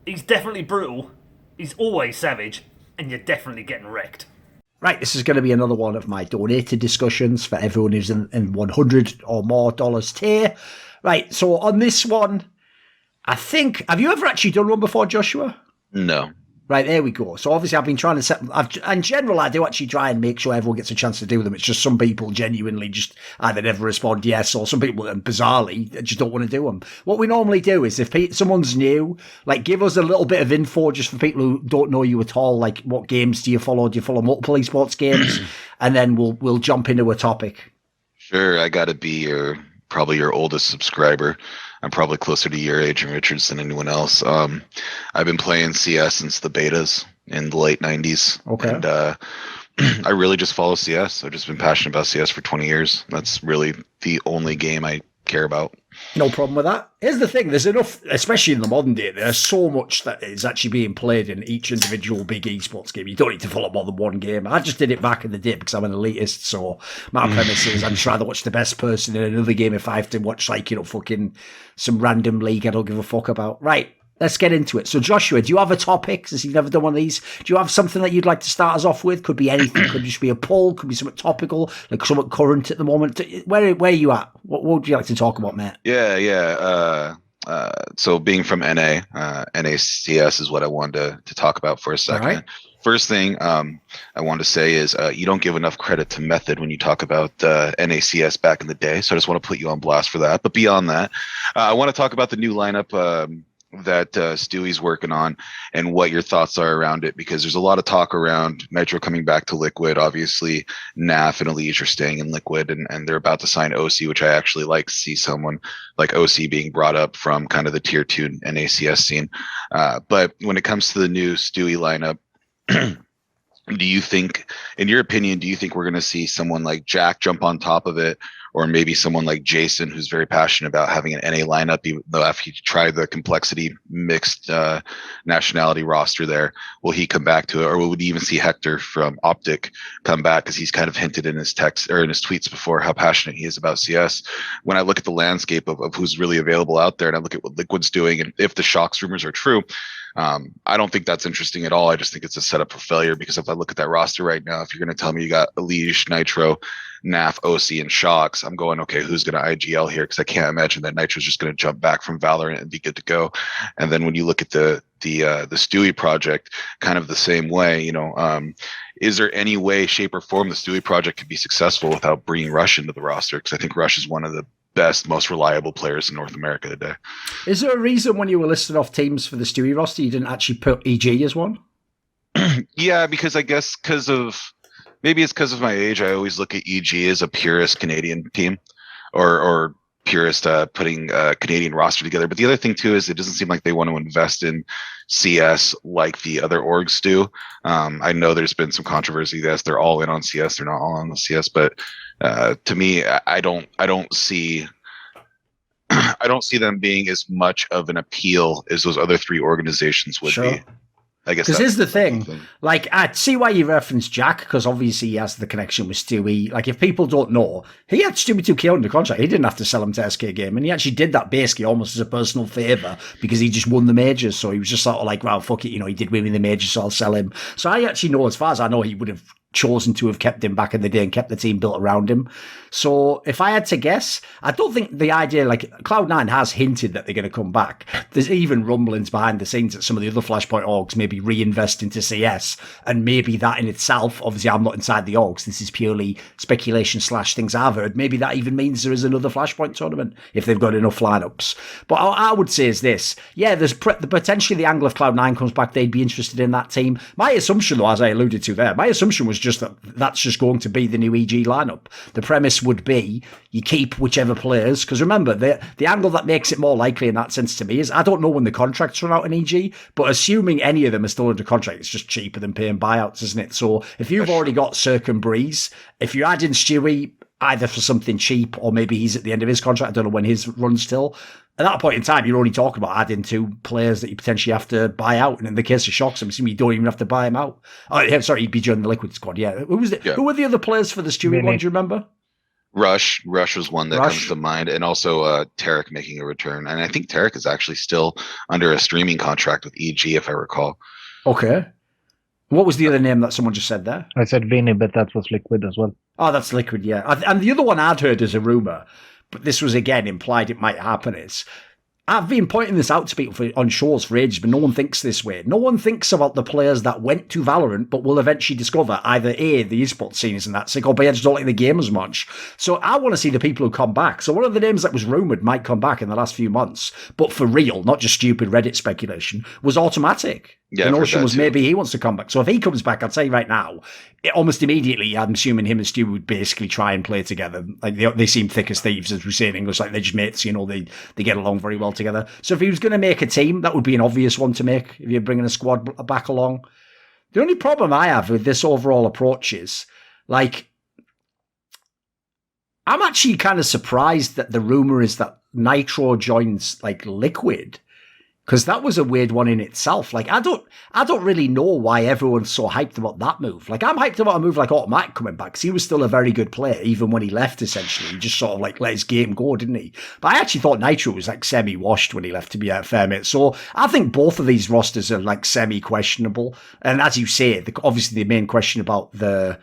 He's definitely brutal. He's always savage, and you're definitely getting wrecked. Right, this is going to be another one of my donated discussions for everyone who's in $100 or more tier. Right, so on this one, I think, have you ever actually done one before, Joshua? No. Right, there we go. So obviously I've been trying to set... in general, I do actually try and make sure everyone gets a chance to do them. It's just some people genuinely just either never respond yes, or some people, bizarrely, just don't want to do them. What we normally do is if someone's new, like give us a little bit of info just for people who don't know you at all. Like what games do you follow? Do you follow multiple esports games? And then we'll jump into a topic. Sure, I got to be probably your oldest subscriber. I'm probably closer to your age and Richard's than anyone else. I've been playing CS since the betas in the late 90s. Okay. And I really just follow CS. I've just been passionate about CS for 20 years. That's really the only game I care about. No problem with that. Here's the thing, there's enough, especially in the modern day, there's so much that is actually being played in each individual big esports game. You don't need to follow more than one game. I just did it back in the day because I'm an elitist, so my premise is I'd just rather watch the best person in another game if I have to watch, like, fucking some random league I don't give a fuck about. Right, let's get into it. So Joshua, do you have a topic, since you've never done one of these? Do you have something that you'd like to start us off with? Could be anything, could just be a poll, could be something topical, like something current at the moment. Where are you at? What would you like to talk about, Matt? Yeah. So being from NA, NACS is what I wanted to talk about for a second. All right. First thing I want to say is you don't give enough credit to Method when you talk about NACS back in the day. So I just want to put you on blast for that. But beyond that, I want to talk about the new lineup that Stewie's working on and what your thoughts are around it, because there's a lot of talk around Nitro coming back to Liquid. Obviously, NAF and Elige are staying in Liquid, and they're about to sign OC, which I actually like to see someone like OC being brought up from kind of the tier 2 NACS scene. But when it comes to the new Stewie lineup, do you think, in your opinion, do you think we're going to see someone like Jack jump on top of it, or maybe someone like Jason, who's very passionate about having an NA lineup, even though after he tried the complexity mixed nationality roster there, will he come back to it? Or would we even see Hector from Optic come back, because he's kind of hinted in his text or in his tweets before how passionate he is about CS. When I look at the landscape of who's really available out there, and I look at what Liquid's doing, and if the Shocks rumors are true, I don't think that's interesting at all. I just think it's a setup for failure, because if I look at that roster right now, if you're going to tell me you got Elige, Nitro, NAF, OC, and Shocks, I'm going, okay, who's going to IGL here? Because I can't imagine that Nitro's just going to jump back from Valorant and be good to go. And then when you look at the Stewie project, kind of the same way, is there any way, shape, or form the Stewie project could be successful without bringing Rush into the roster? Because I think Rush is one of the best, most reliable players in North America today. Is there a reason when you were listing off teams for the Stewie roster you didn't actually put EG as one? Yeah, because I guess maybe it's because of my age. I always look at EG as a purist Canadian team, or purist putting a Canadian roster together. But the other thing too is it doesn't seem like they want to invest in CS like the other orgs do. I know there's been some controversy that they're all in on CS, they're not all on the CS, but to me, I don't see them being as much of an appeal as those other three organizations would be. I guess because here's the thing. Like, I see why you referenced Jack, because obviously he has the connection with Stewie. Like, if people don't know, he had Stewie 2K under contract. He didn't have to sell him to SK Game, and he actually did that basically almost as a personal favour, because he just won the majors. So he was just sort of like, well, fuck it, he did win the majors, so I'll sell him. So I actually know, as far as I know, he would have chosen to have kept him back in the day and kept the team built around him. So if I had to guess, I don't think the idea, like Cloud9 has hinted that they're going to come back. There's even rumblings behind the scenes that some of the other Flashpoint orgs maybe reinvest into CS, and maybe that in itself, obviously I'm not inside the orgs, this is purely speculation / things I've heard, maybe that even means there is another Flashpoint tournament if they've got enough lineups. But I would say is this, yeah, there's potentially the angle if Cloud9 comes back, they'd be interested in that team. My assumption, though, as I alluded to there, my assumption was just that's just going to be the new EG lineup. The premise would be you keep whichever players, because remember, the angle that makes it more likely in that sense to me is I don't know when the contracts run out in EG, but assuming any of them are still under contract, it's just cheaper than paying buyouts, isn't it? So if you've already got Cirque and Breeze, if you add in Stewie, either for something cheap or maybe he's at the end of his contract, I don't know when his runs till, at that point in time, you're only talking about adding 2 players that you potentially have to buy out. And in the case of Shocks, I'm assuming you don't even have to buy him out. Oh, yeah, sorry, he'd be joining the Liquid squad. Yeah. Who were the other players for the Stewie one? Do you remember? Rush was one that Rush. comes to mind, and also Tarek making a return. And I think Tarek is actually still under a streaming contract with EG, if I recall. Okay. What was the other name that someone just said there? I said Vinny, but that was Liquid as well. Oh, that's Liquid, yeah. And the other one I'd heard as a rumour, but this was again implied it might happen, is I've been pointing this out to people on shows for ages, but no one thinks this way. No one thinks about the players that went to Valorant, but will eventually discover either A, the esports scene isn't that sick, or B, I just don't like the game as much. So I want to see the people who come back. So one of the names that was rumoured might come back in the last few months, but for real, not just stupid Reddit speculation, was Automatic. Yeah, the notion was too. maybe he wants to come back. So if he comes back, I'll tell you right now, almost immediately, I'm assuming him and Stu would basically try and play together. Like they seem thick as thieves, as we say in English. Like they're just mates, they get along very well together. So if he was going to make a team, that would be an obvious one to make if you're bringing a squad back along. The only problem I have with this overall approach is, like, I'm actually kind of surprised that the rumor is that Nitro joins like Liquid. Because that was a weird one in itself. Like, I don't really know why everyone's so hyped about that move. Like, I'm hyped about a move like Automatic coming back, because he was still a very good player, even when he left, essentially. He just sort of, like, let his game go, didn't he? But I actually thought Nitro was, like, semi-washed when he left, to be fair, mate. So I think both of these rosters are, like, semi-questionable. And as you say, obviously the main question about the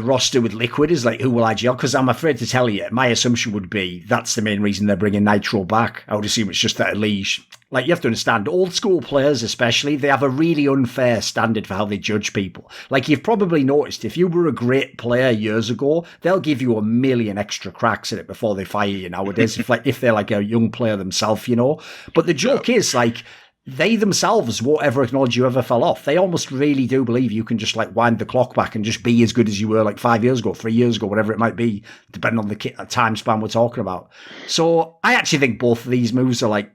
roster with Liquid is like, who will IGL? Because I'm afraid to tell you, my assumption would be that's the main reason they're bringing Nitro back. I would assume it's just that Elige. Like, you have to understand, old school players especially, they have a really unfair standard for how they judge people. Like, you've probably noticed, if you were a great player years ago, they'll give you a million extra cracks at it before they fire you nowadays, if they're like a young player themselves, But the joke is, like, they themselves won't ever acknowledge you ever fell off. They almost really do believe you can just like wind the clock back and just be as good as you were like 5 years ago, 3 years ago, whatever it might be, depending on the time span we're talking about. So I actually think both of these moves are like,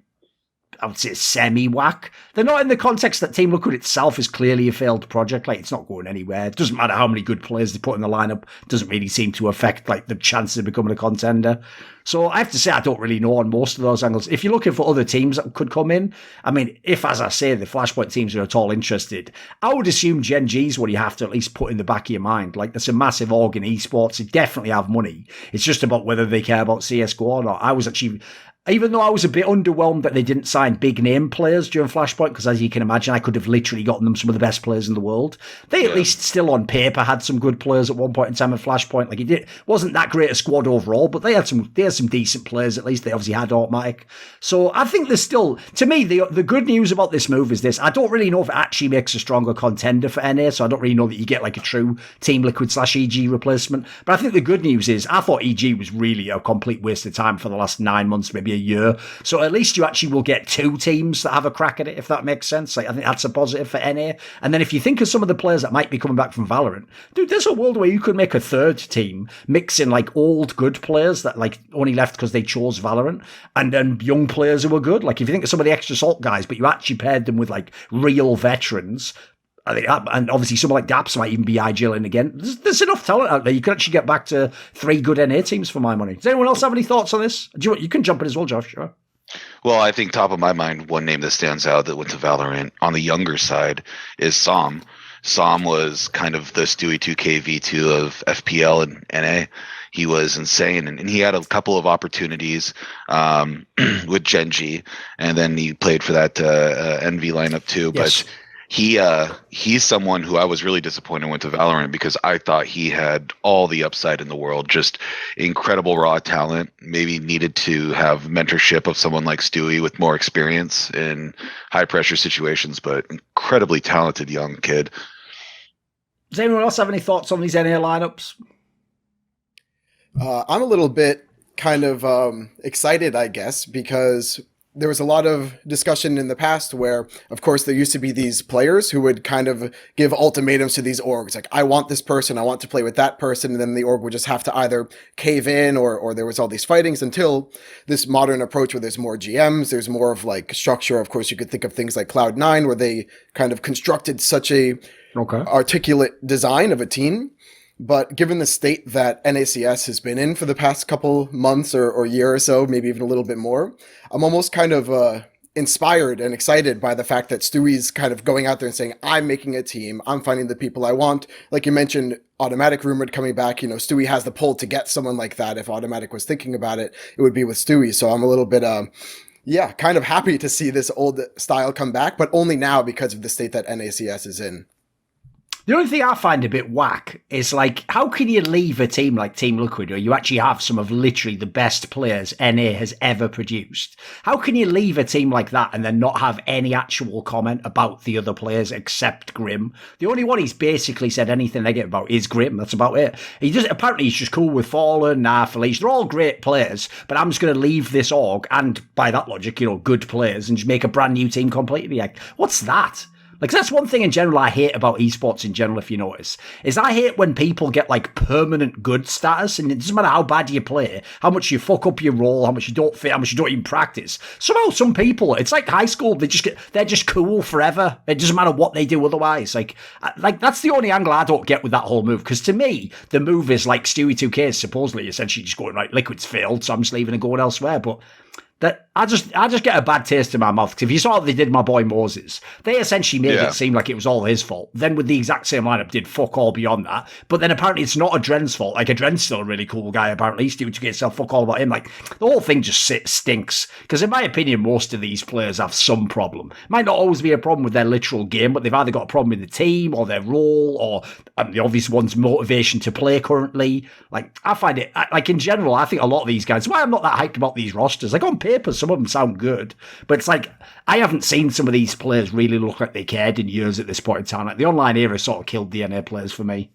I would say semi-whack. They're not in the context that Team Liquid itself is clearly a failed project. Like, it's not going anywhere. It doesn't matter how many good players they put in the lineup. It doesn't really seem to affect like the chances of becoming a contender. So I have to say I don't really know on most of those angles. If you're looking for other teams that could come in, I mean, if, as I say, the Flashpoint teams are at all interested, I would assume Gen G's what you have to at least put in the back of your mind. Like, there's a massive org in esports. They definitely have money. It's just about whether they care about CSGO or not. I was actually... Even though I was a bit underwhelmed that they didn't sign big name players during Flashpoint, because as you can imagine, I could have literally gotten them some of the best players in the world. They at least still on paper had some good players at one point in time at Flashpoint. Like, it wasn't that great a squad overall, but they had some decent players at least. They obviously had Automatic. So I think there's still, to me, the good news about this move is this. I don't really know if it actually makes a stronger contender for NA, so I don't really know that you get like a true Team Liquid / EG replacement. But I think the good news is I thought EG was really a complete waste of time for the last 9 months, maybe a year. So at least you actually will get two teams that have a crack at it, if that makes sense. Like, I think that's a positive for NA. And then if you think of some of the players that might be coming back from Valorant, dude, there's a world where you could make a third team mixing like old good players that like only left because they chose Valorant, and then young players who were good. Like, if you think of some of the extra salt guys, but you actually paired them with like real veterans, I think, and obviously someone like Jdubs might even be IGLing again. There's enough talent out there. You could actually get back to 3 good NA teams for my money. Does anyone else have any thoughts on this? You can jump in as well, Josh. Sure. Well, I think top of my mind, one name that stands out that went to Valorant on the younger side is Som. Som was kind of the Stewie 2K V2 of FPL and NA. He was insane, and he had a couple of opportunities with Gen G, and then he played for that NV lineup too. Yes. But he's someone who I was really disappointed went to Valorant, because I thought he had all the upside in the world, just incredible raw talent. Maybe needed to have mentorship of someone like Stewie with more experience in high pressure situations, but incredibly talented young kid. Does anyone else have any thoughts on these NA lineups? I'm a little bit kind of excited, I guess, because there was a lot of discussion in the past where, of course, there used to be these players who would kind of give ultimatums to these orgs. Like, I want this person, I want to play with that person. And then the org would just have to either cave in or there was all these fightings, until this modern approach where there's more GMs, there's more of like structure. Of course, you could think of things like Cloud9, where they kind of constructed such a articulate design of a team. But given the state that NACS has been in for the past couple months or year or so, maybe even a little bit more, I'm almost kind of inspired and excited by the fact that Stewie's kind of going out there and saying, I'm making a team, I'm finding the people I want. Like you mentioned, Automatic rumored coming back, you know, Stewie has the pull to get someone like that. If Automatic was thinking about it, it would be with Stewie. So I'm a little bit, kind of happy to see this old style come back, but only now because of the state that NACS is in. The only thing I find a bit whack is, like, how can you leave a team like Team Liquid, where you actually have some of literally the best players NA has ever produced? How can you leave a team like that and then not have any actual comment about the other players except Grim? The only one he's basically said anything negative about is Grim. That's about it. Apparently he's just cool with Fallen, Felice. They're all great players, but I'm just going to leave this org, and by that logic, you know, good players, and just make a brand new team completely. Like, what's that? Like, that's one thing in general I hate about esports in general, if you notice, is I hate when people get, like, permanent good status, and it doesn't matter how bad you play, how much you fuck up your role, how much you don't fit, how much you don't even practice. Somehow some people, it's like high school, they're just cool forever. It doesn't matter what they do otherwise. Like that's the only angle I don't get with that whole move, because to me, the move is like Stewie 2K is supposedly essentially just going, right, Liquid's failed, so I'm just leaving and going elsewhere, but that I just get a bad taste in my mouth, because if you saw what they did my boy Moses, they essentially made it seem like it was all his fault. Then with the exact same lineup, did fuck all beyond that. But then apparently it's not Adren's fault. Like, Adren's still a really cool guy, apparently. He's doing to get himself fuck all about him. Like, the whole thing just stinks. Because in my opinion, most of these players have some problem. It might not always be a problem with their literal game, but they've either got a problem with the team or their role, or the obvious one's motivation to play currently. Like, I find it, like, in general, I think a lot of these guys, why I'm not that hyped about these rosters. Like, on paper, some of them sound good, but it's like, I haven't seen some of these players really look like they cared in years at this point in time. Like, the online era sort of killed the NA players for me.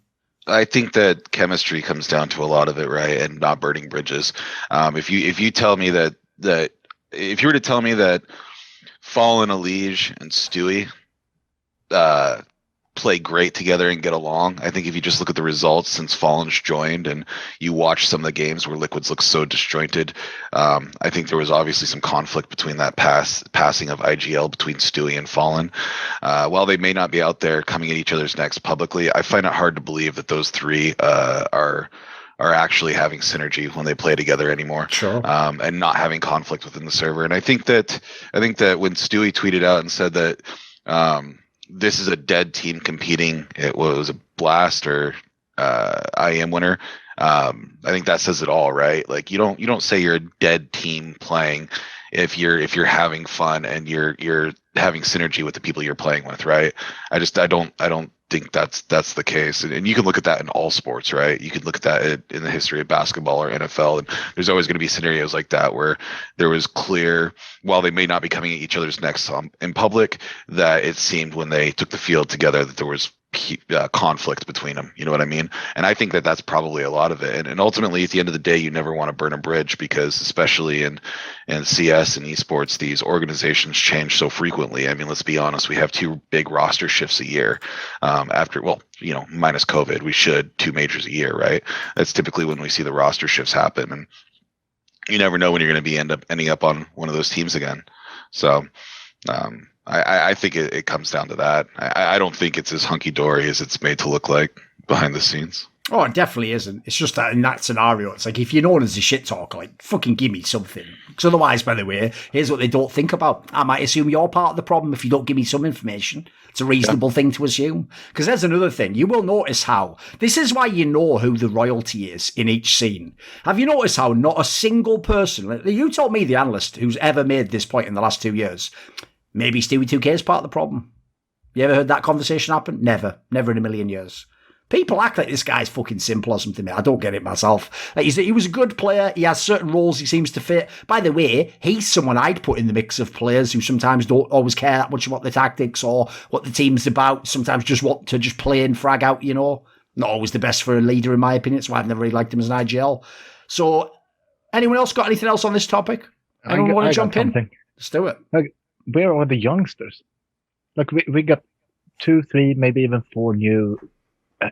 I think that chemistry comes down to a lot of it, right? And not burning bridges. If you tell me that if you were to tell me that Fallen, Elige, and Stewie play great together and get along, I think if you just look at the results since Fallen's joined and you watch some of the games where Liquids looks so disjointed, I think there was obviously some conflict between that passing of IGL between Stewie and Fallen. While they may not be out there coming at each other's necks publicly, I find it hard to believe that those three are actually having synergy when they play together anymore. Sure. And not having conflict within the server. And I think that when Stewie tweeted out and said that this is a dead team competing, it was a Blast or IM winner, I think that says it all, right? Like, you don't say you're a dead team playing if you're having fun and you're having synergy with the people you're playing with, right? I don't think that's the case, and you can look at that in all sports, right? You can look at that in the history of basketball or NFL, and there's always going to be scenarios like that where there was clear, while they may not be coming at each other's necks in public, that it seemed when they took the field together that there was conflict between them. You know what I mean? And I think that that's probably a lot of it. And ultimately, at the end of the day, you never want to burn a bridge, because especially in CS and esports, these organizations change so frequently. I mean, let's be honest, we have 2 big roster shifts a year. After, well, you know, minus COVID, we should 2 majors a year, right? That's typically when we see the roster shifts happen, and you never know when you're going to be ending up on one of those teams again. So I think it comes down to that. I don't think it's as hunky-dory as it's made to look like behind the scenes. Oh, it definitely isn't. It's just that in that scenario, it's like, if you're known as a shit talker, like, fucking give me something. Because otherwise, by the way, here's what they don't think about. I might assume you're part of the problem if you don't give me some information. It's a reasonable thing to assume. Because there's another thing. You will notice how, this is why you know who the royalty is in each scene. Have you noticed how not a single person, you told me, the analyst, who's ever made this point in the last 2 years, maybe Stewie 2K is part of the problem. You ever heard that conversation happen? Never in a million years. People act like this guy's fucking simple or something. I don't get it myself. Like, he was a good player. He has certain roles he seems to fit. By the way, he's someone I'd put in the mix of players who sometimes don't always care that much about the tactics or what the team's about. Sometimes just want to just play and frag out, you know. Not always the best for a leader, in my opinion. That's why I've never really liked him as an IGL. So, anyone else got anything else on this topic? Anyone want to jump in? Let's do it. Like, where are the youngsters? Like, we got 2, 3, maybe even 4 new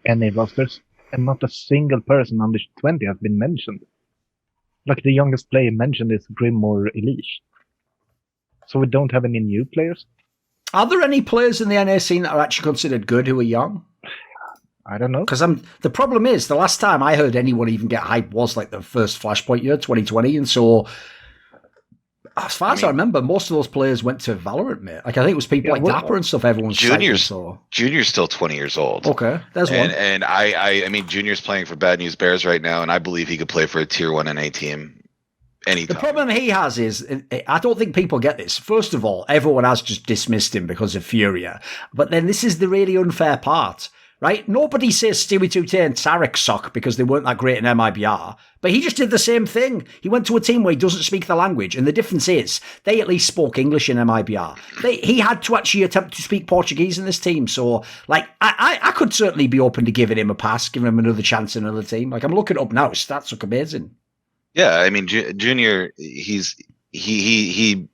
NA rosters, and not a single person under 20 has been mentioned. Like, the youngest player mentioned is Grim or Elige. So we don't have any new players. Are there any players in the NA scene that are actually considered good who are young? I don't know. Because the problem is, the last time I heard anyone even get hype was like the first Flashpoint year, 2020, and so As far as I remember, most of those players went to Valorant, mate. Like, I think it was people like Dapper and stuff. Everyone's Junior's so. Junior's still 20 years old. Okay, there's one. And I mean, Junior's playing for Bad News Bears right now, and I believe he could play for a tier 1 NA team anytime. The problem he has is, I don't think people get this. First of all, everyone has just dismissed him because of Furia. But then this is the really unfair part, right? Nobody says Stewie 2K and Tarek suck because they weren't that great in MIBR. But he just did the same thing. He went to a team where he doesn't speak the language. And the difference is, they at least spoke English in MIBR. He had to actually attempt to speak Portuguese in this team. So, like, I could certainly be open to giving him a pass, giving him another chance in another team. Like, I'm looking up now. His stats look amazing. Yeah, I mean, Junior, him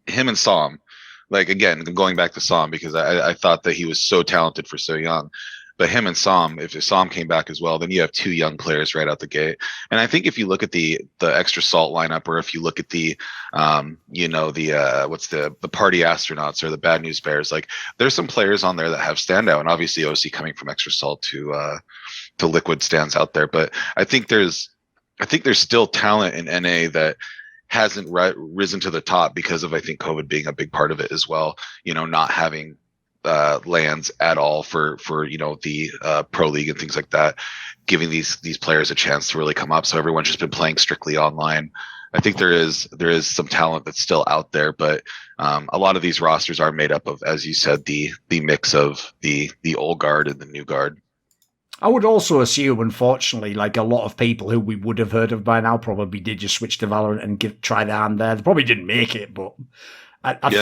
and Psalm, like, again, going back to Psalm, because I thought that he was so talented for so young. But him and Psalm, if Psalm came back as well, then you have two young players right out the gate. And I think if you look at the extra salt lineup, or if you look at the, what's the party astronauts or the Bad News Bears, like, there's some players on there that have standout. And obviously OC coming from extra salt to Liquid stands out there. But I think there's still talent in NA that hasn't risen to the top because of, I think, COVID being a big part of it as well. You know, not having lands at all for the pro league and things like that, giving these players a chance to really come up. So everyone's just been playing strictly online. I think there is some talent that's still out there, but a lot of these rosters are made up of, as you said, the mix of the old guard and the new guard. I would also assume, unfortunately, like, a lot of people who we would have heard of by now probably did just switch to Valorant and try their hand there. They probably didn't make it, but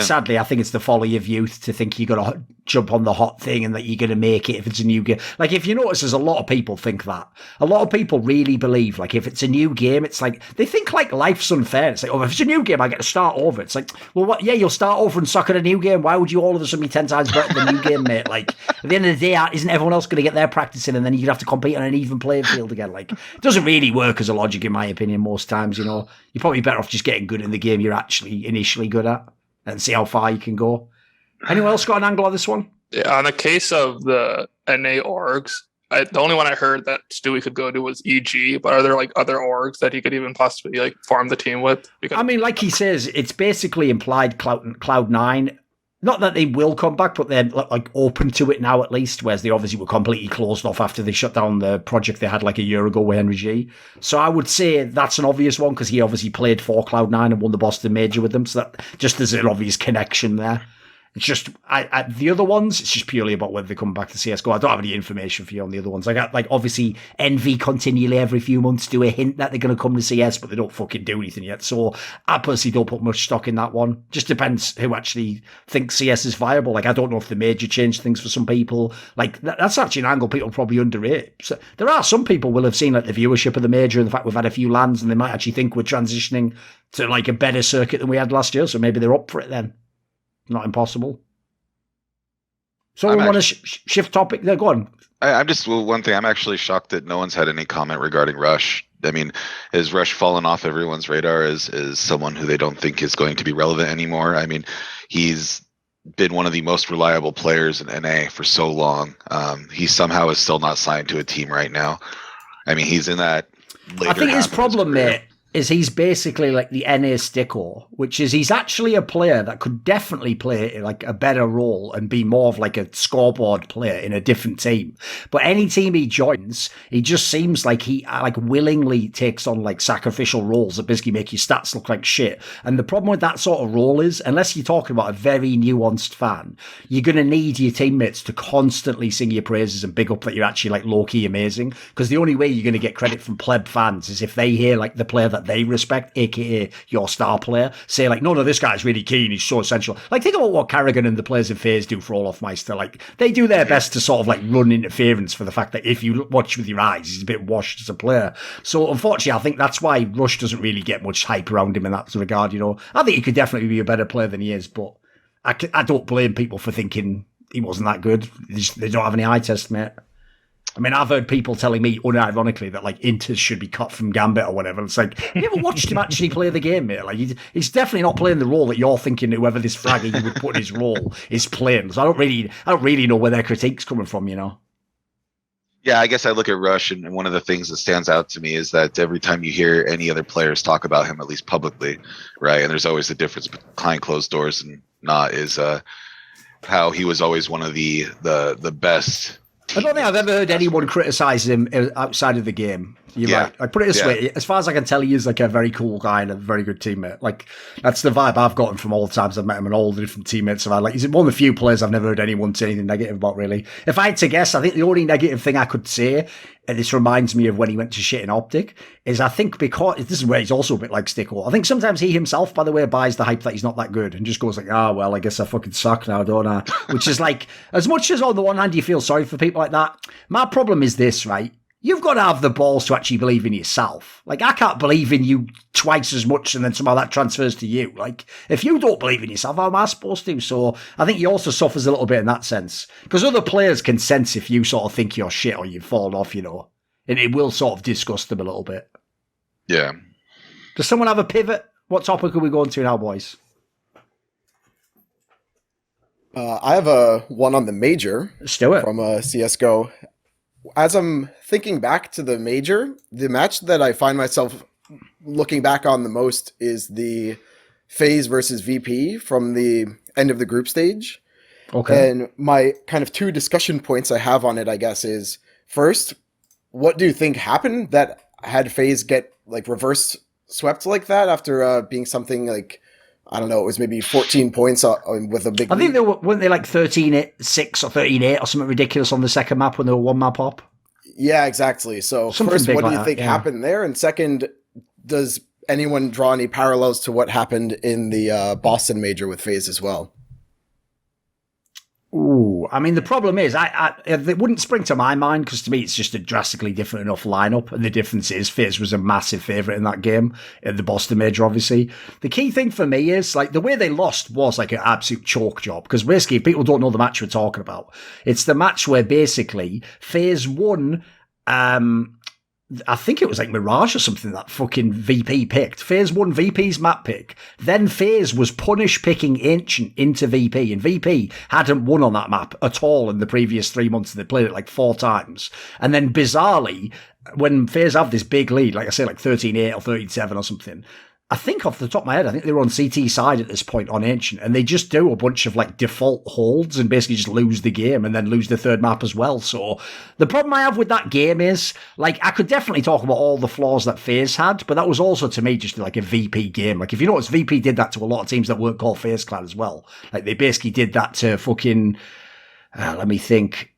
sadly, I think it's the folly of youth to think you got to jump on the hot thing and that you're going to make it if it's a new game. Like, if you notice, there's a lot of people think that. A lot of people really believe, like, if it's a new game, it's like, they think, like, life's unfair. It's like, oh, if it's a new game, I get to start over. It's like, well, what? Yeah, you'll start over and suck at a new game. Why would you all of a sudden be 10 times better than the new game, mate? Like, at the end of the day, isn't everyone else going to get their practice in, and then you'd have to compete on an even playing field again? Like, it doesn't really work as a logic, in my opinion, most times, you know. You're probably better off just getting good in the game you're actually initially good at, and see how far you can go. Anyone else got an angle on this one? Yeah, on the case of the NA orgs, the only one I heard that Stewie could go to was EG, but are there, like, other orgs that he could even possibly, like, form the team with? Because I mean, like he says, it's basically implied Cloud9. Not that they will come back, but they're, like, open to it now at least, whereas they obviously were completely closed off after they shut down the project they had like a year ago with Henry G. So I would say that's an obvious one, because he obviously played for Cloud9 and won the Boston Major with them, so that just there's an obvious connection there. It's just, the other ones, it's just purely about whether they come back to CSGO. I don't have any information for you on the other ones. I got, like, obviously, Envy continually every few months do a hint that they're going to come to CS, but they don't fucking do anything yet. So I personally don't put much stock in that one. Just depends who actually thinks CS is viable. Like, I don't know if the Major changed things for some people. Like, that's actually an angle people probably underrate. So there are some people will have seen, like, the viewership of the Major and the fact we've had a few lands, and they might actually think we're transitioning to, like, a better circuit than we had last year. So maybe they're up for it then. Not impossible. So we want to shift topic there. Go on. I'm just, one thing, I'm actually shocked that no one's had any comment regarding Rush. I mean, has Rush fallen off everyone's radar as someone who they don't think is going to be relevant anymore? I mean, he's been one of the most reliable players in NA for so long. He somehow is still not signed to a team right now. I mean, he's in that later I think his problem, career. mate, is he's basically like the NA Sticko, which is he's actually a player that could definitely play like a better role and be more of like a scoreboard player in a different team. But any team he joins, he just seems like he like willingly takes on like sacrificial roles that basically make your stats look like shit. And the problem with that sort of role is, unless you're talking about a very nuanced fan, you're going to need your teammates to constantly sing your praises and big up that you're actually like low-key amazing. Because the only way you're going to get credit from pleb fans is if they hear like the player that they respect, aka your star player, say like, no, this guy's really keen, he's so essential. Like, think about what Carrigan and the players in FaZe do for Olofmeister. Like, they do their best to sort of like run interference for the fact that if you watch with your eyes, he's a bit washed as a player. So unfortunately, I think that's why Rush doesn't really get much hype around him in that regard, you know. I think he could definitely be a better player than he is, but I don't blame people for thinking he wasn't that good. They don't have any eye test, mate. I mean, I've heard people telling me, unironically, that like Inters should be cut from Gambit or whatever. It's like, have you ever watched him actually play the game, mate? Like, he's definitely not playing the role that you're thinking whoever this fragger you would put in his role is playing. So I don't really know where their critique's coming from, you know. Yeah, I guess I look at Rush, and one of the things that stands out to me is that every time you hear any other players talk about him, at least publicly, right, and there's always the difference behind closed doors and not, is how he was always one of the best. I don't think I've ever heard anyone criticise him outside of the game. You're right. I put it this way: as far as I can tell, he is like a very cool guy and a very good teammate. Like that's the vibe I've gotten from all the times I've met him and all the different teammates I've had. Like he's one of the few players I've never heard anyone say anything negative about. Really, if I had to guess, I think the only negative thing I could say, and this reminds me of when he went to shit in Optic, is I think because this is where he's also a bit like Stickle. I think sometimes he himself, by the way, buys the hype that he's not that good and just goes like, well, I guess I fucking suck now, don't I? Which is like, as much as on the one hand you feel sorry for people like that, my problem is this, right? You've got to have the balls to actually believe in yourself. Like, I can't believe in you twice as much and then somehow that transfers to you. Like, if you don't believe in yourself, how am I supposed to? So I think he also suffers a little bit in that sense. Because other players can sense if you sort of think you're shit or you've fallen off, you know. And it will sort of disgust them a little bit. Yeah. Does someone have a pivot? What topic are we going to now, boys? I have a one on the major. Let's do it. From CSGO. As I'm thinking back to the major, the match that I find myself looking back on the most is the FaZe versus VP from the end of the group stage. Okay. And my kind of two discussion points I have on it, I guess, is first, what do you think happened that had FaZe get like reverse swept like that after being something like, I don't know, it was maybe 14 points with a big I think weren't they like 13-6 or 13-8 or something ridiculous on the second map when they were one map up? Yeah, exactly. So Something first, big what do like you that, think yeah. happened there? And second, does anyone draw any parallels to what happened in the Boston major with FaZe as well? Ooh, I mean, the problem is, it wouldn't spring to my mind because to me it's just a drastically different enough lineup. And the difference is FaZe was a massive favourite in that game, in the Boston major, obviously. The key thing for me is, like, the way they lost was like an absolute choke job. Because basically, if people don't know the match we're talking about, it's the match where basically FaZe won, I think it was like Mirage or something that fucking VP picked. FaZe won VP's map pick. Then FaZe was punish picking Ancient into VP. And VP hadn't won on that map at all in the previous 3 months. They played it like 4 times. And then bizarrely, when FaZe have this big lead, like I say, like 13-8 or 13-7 or something, I think off the top of my head, I think they were on CT side at this point on Ancient, and they just do a bunch of like default holds and basically just lose the game and then lose the third map as well. So the problem I have with that game is, like, I could definitely talk about all the flaws that FaZe had, but that was also to me just like a VP game. Like, if you notice, VP did that to a lot of teams that weren't called FaZe Clan as well. Like, they basically did that to fucking, let me think.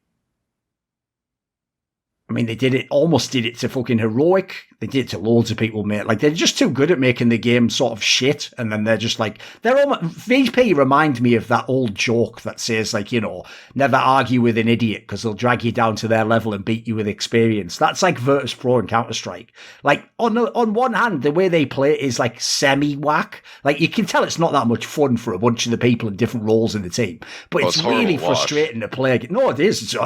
I mean, almost did it to fucking Heroic. They did it to loads of people, mate. Like, they're just too good at making the game sort of shit. And then they're just like, VP remind me of that old joke that says, like, you know, never argue with an idiot because they'll drag you down to their level and beat you with experience. That's like Virtus Pro and Counter-Strike. Like, on one hand, the way they play it is like semi-whack. Like, you can tell it's not that much fun for a bunch of the people in different roles in the team. But it's really frustrating to play. No, it is.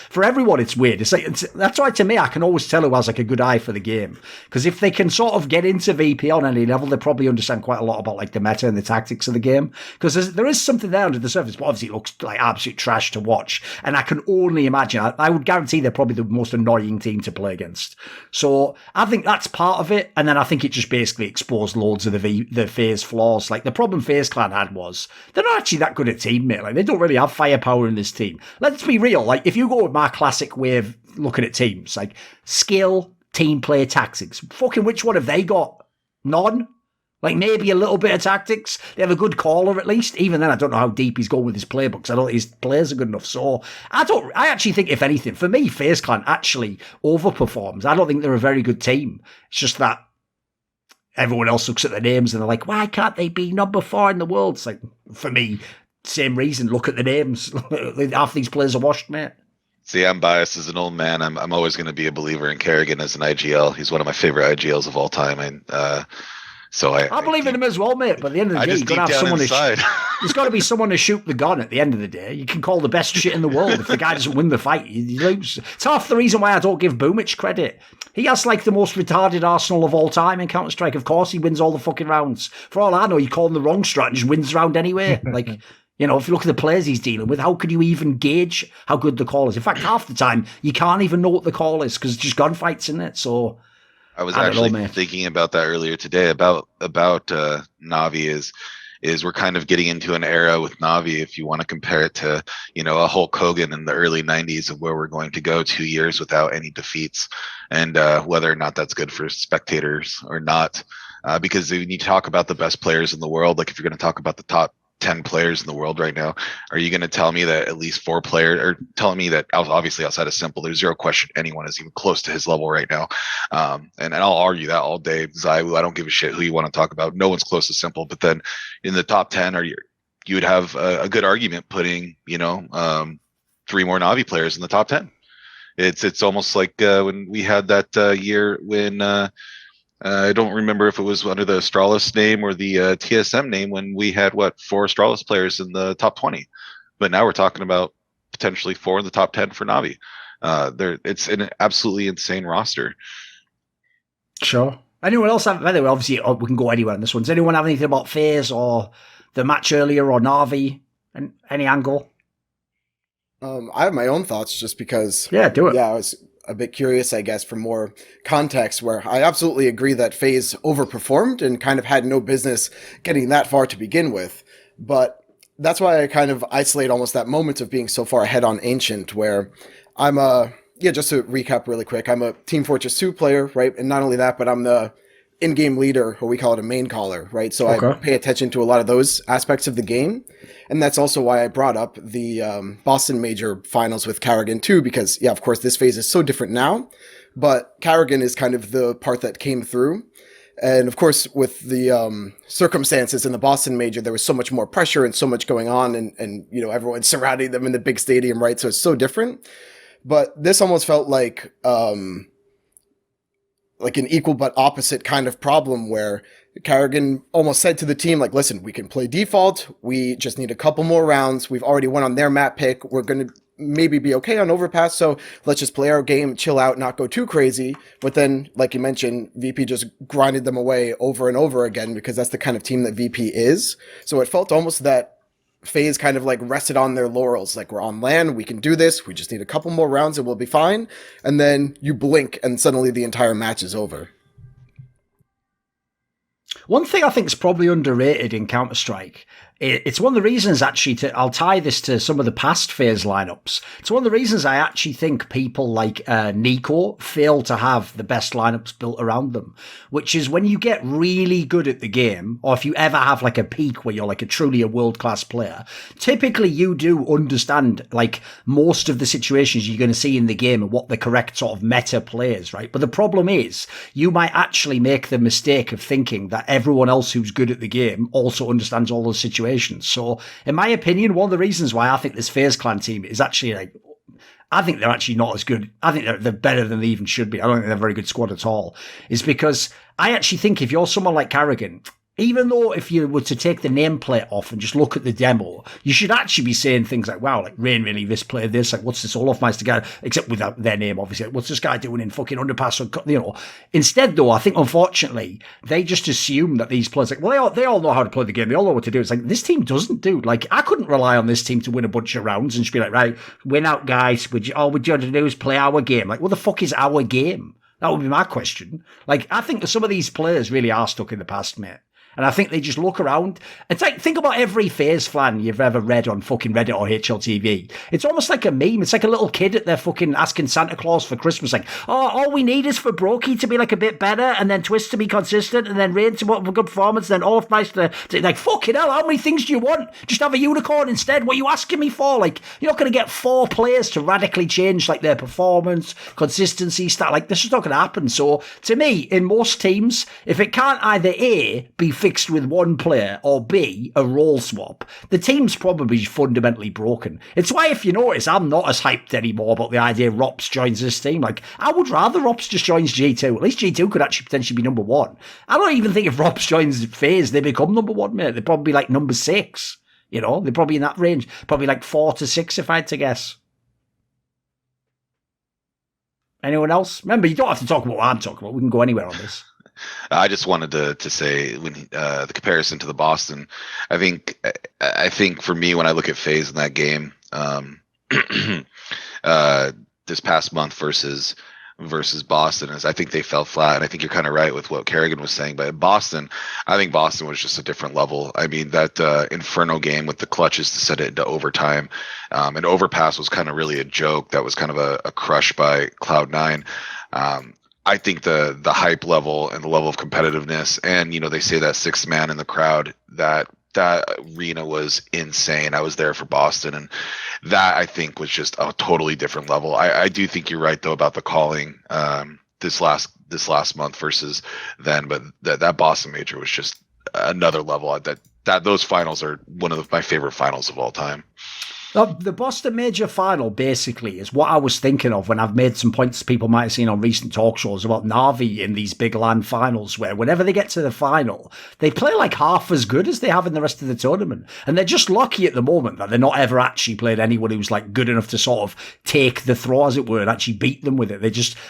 For everyone, it's weird. It's like, that's why, to me, I can always tell who has like a good eye for the game. Because if they can sort of get into VP on any level, they probably understand quite a lot about like the meta and the tactics of the game. Because there is something there under the surface, but obviously it looks like absolute trash to watch. And I can only imagine, I would guarantee they're probably the most annoying team to play against. So I think that's part of it. And then I think it just basically exposed loads of the FaZe flaws. Like, the problem FaZe Clan had was they're not actually that good a teammate. Like, they don't really have firepower in this team. Let's be real. Like, if you go with my classic way of looking at teams, like skill, team play, tactics, fucking which one have they got? None. Like, maybe a little bit of tactics. They have a good caller at least. Even then, I don't know how deep he's going with his playbooks. I don't think his players are good enough. So I actually think, if anything, for me, FaZe Clan actually overperforms. I don't think they're a very good team. It's just that everyone else looks at their names and they're like, why can't they be number 4 in the world? It's like, for me, same reason. Look at the names. Half these players are washed, mate. See, I'm biased as an old man. I'm always going to be a believer in Kerrigan as an IGL. He's one of my favorite IGLs of all time. And so I believe in him as well, mate. But at the end of the day, you've got to have someone there's got to be someone to shoot the gun at the end of the day. You can call the best shit in the world. If the guy doesn't win the fight, you lose. It's half the reason why I don't give Boomich credit. He has like the most retarded arsenal of all time in Counter-Strike. Of course, he wins all the fucking rounds. For all I know, you call him the wrong strat and just wins the round anyway. Like, You know, if you look at the players he's dealing with, how could you even gauge how good the call is? In fact, half the time, you can't even know what the call is because it's just gunfights in it. So I was I don't know, actually mate. thinking about that earlier today about Navi is we're kind of getting into an era with Navi, if you want to compare it to, a Hulk Hogan in the early 90s, of where we're going to go 2 years without any defeats, and whether or not that's good for spectators or not. Because when you talk about the best players in the world, like if you're going to talk about the top 10 players in the world right now, are you going to tell me that at least 4 players, or telling me that obviously outside of Simple, there's zero question anyone is even close to his level right now? And I'll argue that all day. Zyu, I don't give a shit who you want to talk about. No one's close to Simple. But then in the top 10, you would have a good argument putting, 3 more Navi players in the top 10. It's almost like when we had that year when I don't remember if it was under the Astralis name or the TSM name, when we had 4 Astralis players in the top 20, but now we're talking about potentially 4 in the top 10 for Navi. It's an absolutely insane roster. Sure. Anyone else have? By the way, obviously we can go anywhere on this one. Does anyone have anything about FaZe or the match earlier or Navi? And any angle? I have my own thoughts just because. Yeah, do it. Yeah, I was a bit curious, I guess, for more context, where I absolutely agree that FaZe overperformed and kind of had no business getting that far to begin with. But that's why I kind of isolate almost that moment of being so far ahead on Ancient, where I'm just to recap really quick, I'm a Team Fortress 2 player, right? And not only that, but I'm the in-game leader, or we call it a main caller, right? So I pay attention to a lot of those aspects of the game. And that's also why I brought up the Boston Major finals with Karrigan too, because, yeah, of course, this phase is so different now, but Karrigan is kind of the part that came through. And of course, with the circumstances in the Boston Major, there was so much more pressure and so much going on, and everyone surrounding them in the big stadium, right? So it's so different. But this almost felt like an equal but opposite kind of problem, where Karrigan almost said to the team, like, listen, we can play default. We just need a couple more rounds. We've already won on their map pick. We're going to maybe be okay on Overpass. So let's just play our game, chill out, not go too crazy. But then, like you mentioned, VP just grinded them away over and over again, because that's the kind of team that VP is. So it felt almost that FaZe kind of like rested on their laurels. Like, we're on LAN, we can do this. We just need a couple more rounds and we'll be fine. And then you blink and suddenly the entire match is over. One thing I think is probably underrated in Counter-Strike, it's one of the reasons actually I'll tie this to some of the past FaZe lineups. It's one of the reasons I actually think people like Nico fail to have the best lineups built around them, which is when you get really good at the game, or if you ever have like a peak where you're like truly a world-class player, typically you do understand like most of the situations you're going to see in the game and what the correct sort of meta play is, right? But the problem is you might actually make the mistake of thinking that everyone else who's good at the game also understands all those situations. So, in my opinion, one of the reasons why I think this FaZe Clan team is actually like, I think they're actually not as good. I think they're better than they even should be. I don't think they're a very good squad at all. Is because I actually think if you're someone like Karrigan, even though if you were to take the nameplate off and just look at the demo, you should actually be saying things like, wow, like Rain really this played this, like what's this Olofmeister guy, except without their name, obviously. What's this guy doing in fucking Underpass? Or, Instead, though, I think unfortunately, they just assume that these players, like, well, they all know how to play the game. They all know what to do. It's like, this team doesn't do. Like, I couldn't rely on this team to win a bunch of rounds and just be like, right, win out, guys. All we have to do is play our game. Like, what the fuck is our game? That would be my question. Like, I think some of these players really are stuck in the past, mate. And I think they just look around. It's like, think about every FaZe fan you've ever read on fucking Reddit or HLTV. It's almost like a meme. It's like a little kid at their fucking asking Santa Claus for Christmas, like, oh, all we need is for Brokey to be like a bit better, and then Twist to be consistent, and then Rain to have a good performance, and then Olofmeister to like, fucking hell, how many things do you want? Just have a unicorn instead. What are you asking me for? Like, you're not going to get 4 players to radically change like their performance, consistency, like, this is not going to happen. So, to me, in most teams, if it can't either A, be fixed with one player, or B, a role swap, the team's probably fundamentally broken. It's why, if you notice, I'm not as hyped anymore about the idea Rops joins this team. Like, I would rather Rops just joins G2. At least G2 could actually potentially be number 1. I don't even think if Rops joins FaZe, they become number 1, mate. They'd probably be like number 6. They're probably in that range. Probably like 4 to 6, if I had to guess. Anyone else? Remember, you don't have to talk about what I'm talking about. We can go anywhere on this. I just wanted to say when the comparison to the Boston, I think for me when I look at FaZe in that game, this past month versus Boston is I think they fell flat, and I think you're kind of right with what Kerrigan was saying. But Boston, I think Boston was just a different level. I mean that Inferno game with the clutches to set it into overtime, and Overpass was kind of really a joke. That was kind of a crush by Cloud9. I think the hype level and the level of competitiveness, and they say that sixth man in the crowd, that arena was insane. I was there for Boston, and that I think was just a totally different level. I do think you're right though about the calling this last month versus then, but that Boston major was just another level. That those finals are one of my favorite finals of all time. The Boston Major final basically is what I was thinking of when I've made some points people might have seen on recent talk shows about Na'Vi in these big LAN finals, where whenever they get to the final, they play like half as good as they have in the rest of the tournament. And they're just lucky at the moment that they're not ever actually played anyone who's like good enough to sort of take the throw, as it were, and actually beat them with it.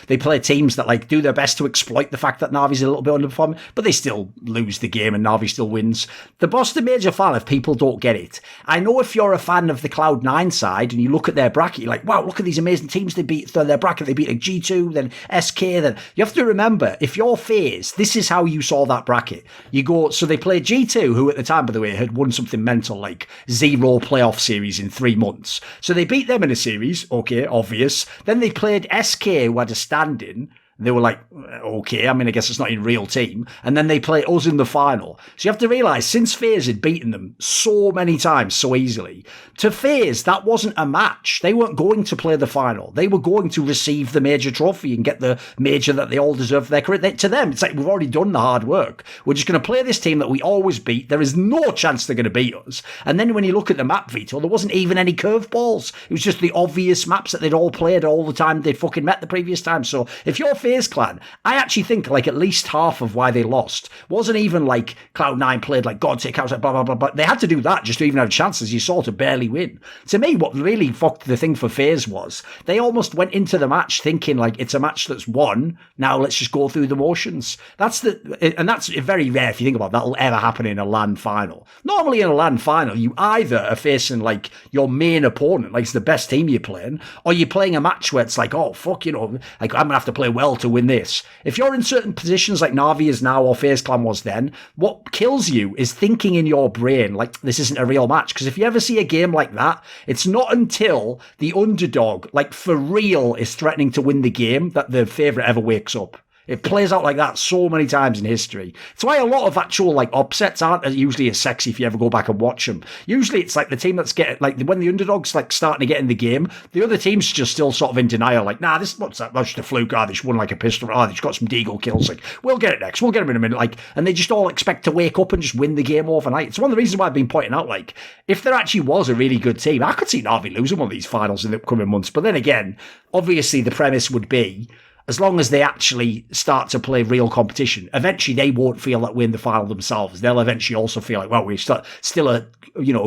They play teams that like do their best to exploit the fact that Na'Vi's a little bit underperforming, but they still lose the game and Na'Vi still wins. The Boston Major final, if people don't get it, I know if you're a fan of the Cloud9 side and you look at their bracket, you're like, wow, look at these amazing teams they beat. Their bracket, they beat like G2, then SK, then you have to remember, if you're FaZe, this is how you saw that bracket. You go, so they played G2, who at the time, by the way, had won something mental like 0 playoff series in 3 months. So they beat them in a series, okay, obvious. Then they played SK, who had a stand-in. They were like, okay, I mean, I guess it's not a real team. And then they play us in the final. So you have to realise, since FaZe had beaten them so many times so easily, to FaZe, that wasn't a match. They weren't going to play the final. They were going to receive the major trophy and get the major that they all deserve for their career. To them, it's like, we've already done the hard work. We're just going to play this team that we always beat. There is no chance they're going to beat us. And then when you look at the map, Vito, there wasn't even any curveballs. It was just the obvious maps that they'd all played all the time they'd fucking met the previous time. So if you're FaZe Clan, I actually think like at least half of why they lost wasn't even like Cloud9 played like God take out, like blah blah blah, but they had to do that just to even have chances, you saw, to barely win. To me, what really fucked the thing for FaZe was they almost went into the match thinking like it's a match that's won, now let's just go through the motions. That's very rare if you think about it, that'll ever happen in a LAN final. Normally in a LAN final, you either are facing like your main opponent, like it's the best team you're playing, or you're playing a match where it's like, oh fuck, like I'm gonna have to play well to win this. If you're in certain positions like Na'Vi is now or FaZe Clan was then, what kills you is thinking in your brain like this isn't a real match. Because if you ever see a game like that, it's not until the underdog, like for real, is threatening to win the game that the favourite ever wakes up. It plays out like that so many times in history. It's why a lot of actual like upsets aren't usually as sexy if you ever go back and watch them. Usually it's like the team that's getting, like when the underdog's like starting to get in the game, the other team's just still sort of in denial, like, nah, what's that? That's just a fluke. They just won like a pistol. They just got some deagle kills. Like, we'll get it next. We'll get them in a minute. Like, and they just all expect to wake up and just win the game overnight. It's one of the reasons why I've been pointing out, like, if there actually was a really good team, I could see Na'Vi losing one of these finals in the upcoming months. But then again, obviously the premise would be, as long as they actually start to play real competition, eventually they won't feel like we're in the final themselves. They'll eventually also feel like, well, we're still a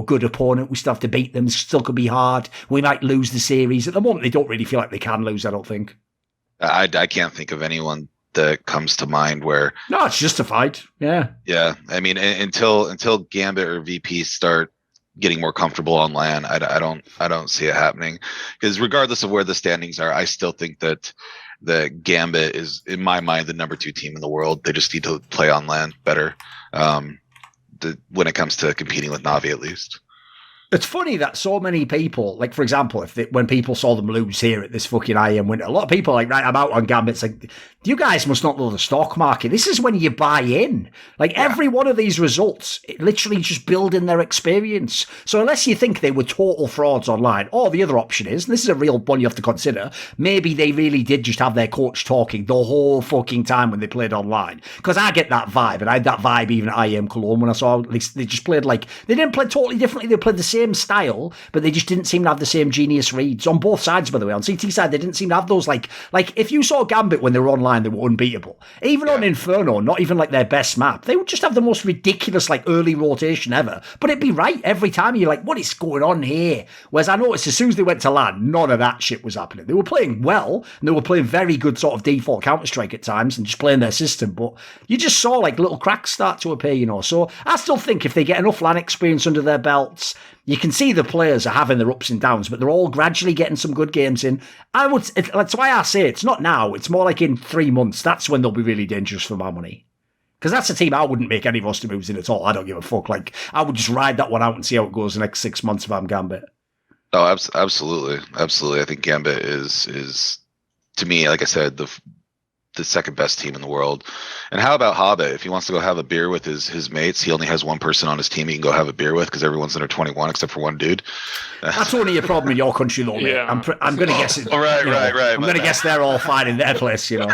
good opponent. We still have to beat them. It still could be hard. We might lose the series. At the moment, they don't really feel like they can lose, I don't think. I can't think of anyone that comes to mind where... No, it's justified. Yeah. Yeah. I mean, until Gambit or VP start getting more comfortable on LAN, I don't see it happening. Because regardless of where the standings are, I still think that the Gambit is, in my mind, the number 2 team in the world. They just need to play on LAN better when it comes to competing with Na'Vi, at least. It's funny that so many people, like, for example, when people saw them lose here at this fucking IM winter, a lot of people are like, right, I'm out on Gambit. It's like, you guys must not know the stock market. This is when you buy in. Like, every one of these results, it literally just building their experience. So unless you think they were total frauds online, or the other option is, and this is a real one you have to consider, maybe they really did just have their coach talking the whole fucking time when they played online. Because I get that vibe, and I had that vibe even at IM Cologne when I saw, at least they just played like, they didn't play totally differently, they played the same same style, but they just didn't seem to have the same genius reads on both sides, by the way. On CT side, they didn't seem to have those, like if you saw Gambit when they were online, they were unbeatable. Even on Inferno, not even like their best map, they would just have the most ridiculous like early rotation ever, but it'd be right every time. You're like, what is going on here? Whereas I noticed as soon as they went to LAN, none of that shit was happening. They were playing well, and they were playing very good sort of default Counter-Strike at times and just playing their system, but you just saw like little cracks start to appear, you know. So I still think if they get enough LAN experience under their belts, you can see the players are having their ups and downs, but they're all gradually getting some good games in. That's why I say it's not now, it's more like in 3 months. That's when they'll be really dangerous for my money. Because that's a team I wouldn't make any roster moves in at all. I don't give a fuck. Like, I would just ride that one out and see how it goes the next 6 months if I'm Gambit. Oh, absolutely. Absolutely. I think Gambit is to me, like I said, the second best team in the world. And how about Hobbit? If he wants to go have a beer with his mates, he only has one person on his team he can go have a beer with because everyone's under 21 except for one dude. That's only a problem in your country, though, mate. Yeah. I'm going to guess it. Right. I'm going to guess they're all fine in their place, you know.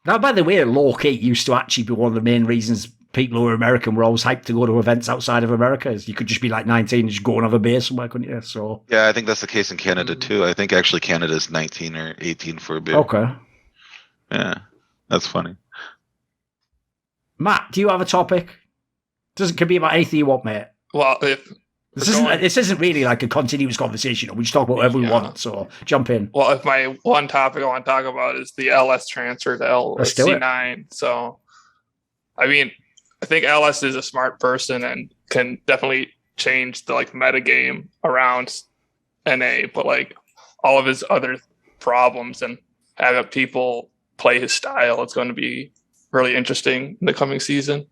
Now, by the way, low key used to actually be one of the main reasons people who are American were always hyped to go to events outside of America. Is you could just be like 19 and just go and have a beer somewhere, couldn't you? So yeah, I think that's the case in Canada too. I think actually Canada's 19 or 18 for a beer. Okay. Yeah, that's funny. Matt, do you have a topic? It could be about anything you want, mate. Well, if This isn't really like a continuous conversation. We just talk about whatever we want, so jump in. Well, if my one topic I want to talk about is the LS transfer to LC9. So, I mean, I think LS is a smart person and can definitely change the like meta game around NA, but like all of his other problems and having people play his style, it's going to be really interesting in the coming season.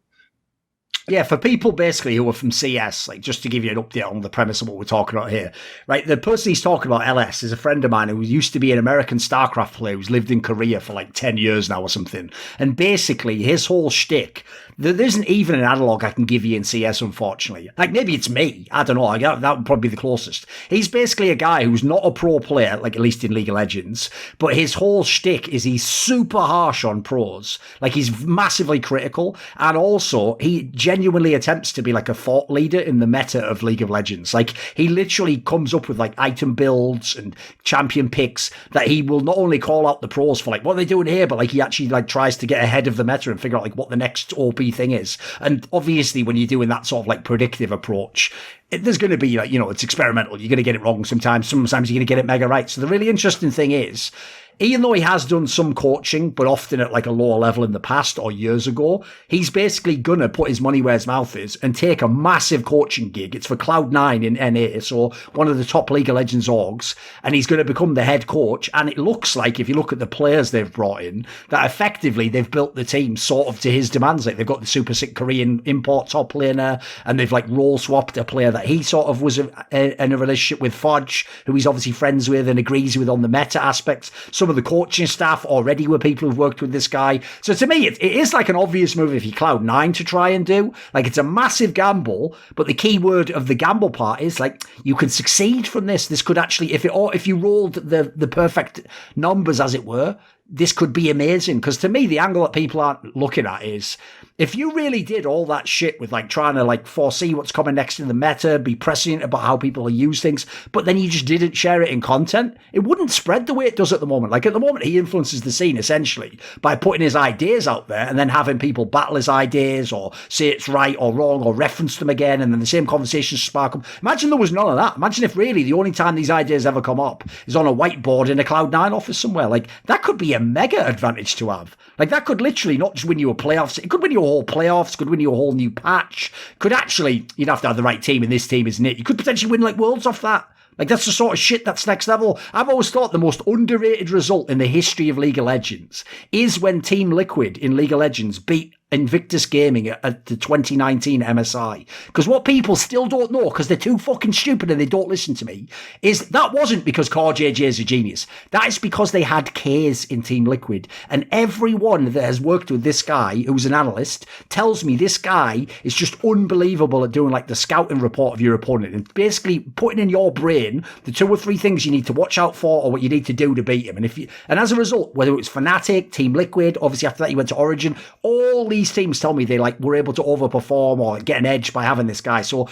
Yeah, for people basically who are from CS, like just to give you an update on the premise of what we're talking about here, right? The person he's talking about, LS, is a friend of mine who used to be an American StarCraft player who's lived in Korea for like 10 years now or something. And basically his whole shtick, there isn't even an analog I can give you in CS, unfortunately. Like maybe it's me. I don't know. That would probably be the closest. He's basically a guy who's not a pro player, like at least in League of Legends, but his whole shtick is he's super harsh on pros. Like he's massively critical. And also he genuinely attempts to be like a thought leader in the meta of League of Legends. Like he literally comes up with like item builds and champion picks that he will not only call out the pros for like what are they doing here, but like he actually like tries to get ahead of the meta and figure out like what the next OP thing is. And obviously when you're doing that sort of like predictive approach, there's going to be like, you know, it's experimental. You're going to get it wrong sometimes you're going to get it mega right. So the really interesting thing is, even though he has done some coaching, but often at like a lower level in the past or years ago, he's basically going to put his money where his mouth is and take a massive coaching gig. It's for Cloud9 in NA, so one of the top League of Legends orgs, and he's going to become the head coach. And it looks like, if you look at the players they've brought in, that effectively they've built the team sort of to his demands. Like they've got the super sick Korean import top laner, and they've like role swapped a player that he sort of was in a relationship with, Fudge, who he's obviously friends with and agrees with on the meta aspects. Some of the coaching staff already were people who've worked with this guy. So to me, it is like an obvious move if you Cloud9 to try and do. Like it's a massive gamble, but the key word of the gamble part is like you can succeed from this. This could actually, if you rolled the perfect numbers, as it were, this could be amazing. Because to me, the angle that people aren't looking at is if you really did all that shit with like trying to like foresee what's coming next in the meta, be prescient about how people use things, but then you just didn't share it in content, it wouldn't spread the way it does at the moment. Like at the moment, he influences the scene essentially by putting his ideas out there and then having people battle his ideas or say it's right or wrong or reference them again, and then the same conversations spark up. Imagine there was none of that. Imagine if really the only time these ideas ever come up is on a whiteboard in a Cloud9 office somewhere. Like that could be a mega advantage to have. Like that could literally not just win you a playoffs, it could win you a whole playoffs, could win you a whole new patch, could actually, you'd have to have the right team, and this team isn't it. You could potentially win like worlds off that. Like that's the sort of shit that's next level. I've always thought the most underrated result in the history of League of Legends is when Team Liquid in League of Legends beat Invictus Gaming at the 2019 MSI. Because what people still don't know, because they're too fucking stupid and they don't listen to me, is that wasn't because Core JJ is a genius. That is because they had Ks in Team Liquid. And everyone that has worked with this guy, who's an analyst, tells me this guy is just unbelievable at doing like the scouting report of your opponent and basically putting in your brain the 2 or 3 things you need to watch out for or what you need to do to beat him. And as a result, whether it was Fnatic, Team Liquid, obviously after that he went to Origin, all these teams tell me they like were able to overperform or get an edge by having this guy. So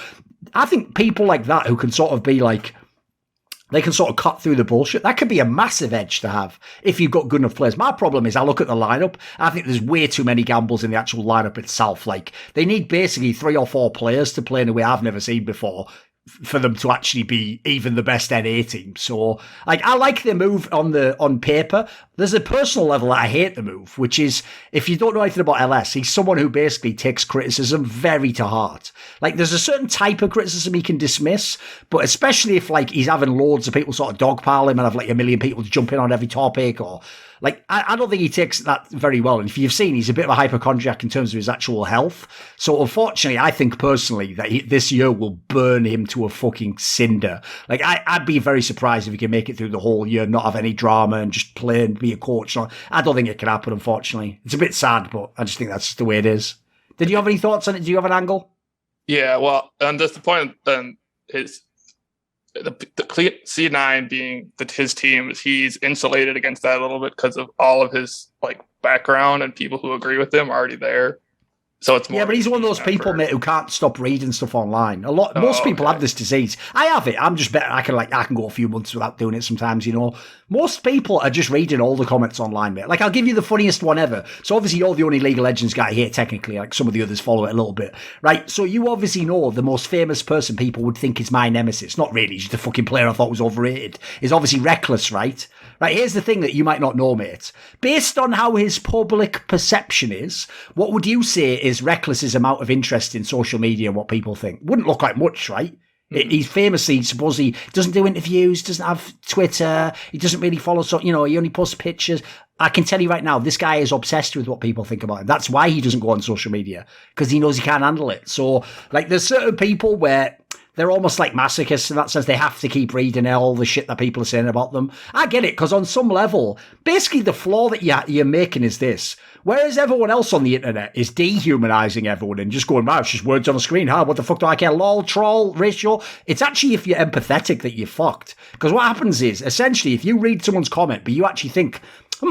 I think people like that who can sort of be like, they can sort of cut through the bullshit. That could be a massive edge to have if you've got good enough players. My problem is I look at the lineup. I think there's way too many gambles in the actual lineup itself. Like, they need basically 3 or 4 players to play in a way I've never seen before for them to actually be even the best NA team. So, like, I like the move on paper. There's a personal level that I hate the move, which is, if you don't know anything about LS, he's someone who basically takes criticism very to heart. Like, there's a certain type of criticism he can dismiss, but especially if, like, he's having loads of people sort of dogpile him and have, like, a million people to jump in on every topic, or... Like, I don't think he takes that very well. And if you've seen, he's a bit of a hypochondriac in terms of his actual health. So, unfortunately, I think personally that this year will burn him to a fucking cinder. Like, I'd be very surprised if he can make it through the whole year, not have any drama and just play and be a coach. I don't think it can happen, unfortunately. It's a bit sad, but I just think that's just the way it is. Did you have any thoughts on it? Do you have an angle? Yeah, well, and just the point is... The C9 being his team, he's insulated against that a little bit because of all of his like background and people who agree with him are already there. So it's more. Yeah, but he's one of those people, mate, who can't stop reading stuff online. Most people have this disease. I have it. I'm just better. I can go a few months without doing it sometimes, you know. Most people are just reading all the comments online, mate. Like, I'll give you the funniest one ever. So obviously you're the only League of Legends guy here, technically. Like, some of the others follow it a little bit, right? So you obviously know the most famous person people would think is my nemesis. Not really, just a fucking player I thought was overrated. Is obviously Reckless, right? Right, here's the thing that you might not know, mate. Based on how his public perception is, what would you say is Reckless's amount of interest in social media and what people think? Wouldn't look like much, right? He's famously, supposedly, doesn't do interviews, doesn't have Twitter, he doesn't really follow, so he only posts pictures. I can tell you right now, this guy is obsessed with what people think about him. That's why he doesn't go on social media, because he knows he can't handle it. So, like, there's certain people where they're almost like masochists in that sense. They have to keep reading all the shit that people are saying about them. I get it, because on some level, basically the flaw that you're making is this. Whereas everyone else on the internet is dehumanizing everyone and just going, wow, it's just words on the screen. What the fuck do I care? Lol, troll, ratio. It's actually if you're empathetic that you're fucked. Because what happens is, essentially, if you read someone's comment, but you actually think,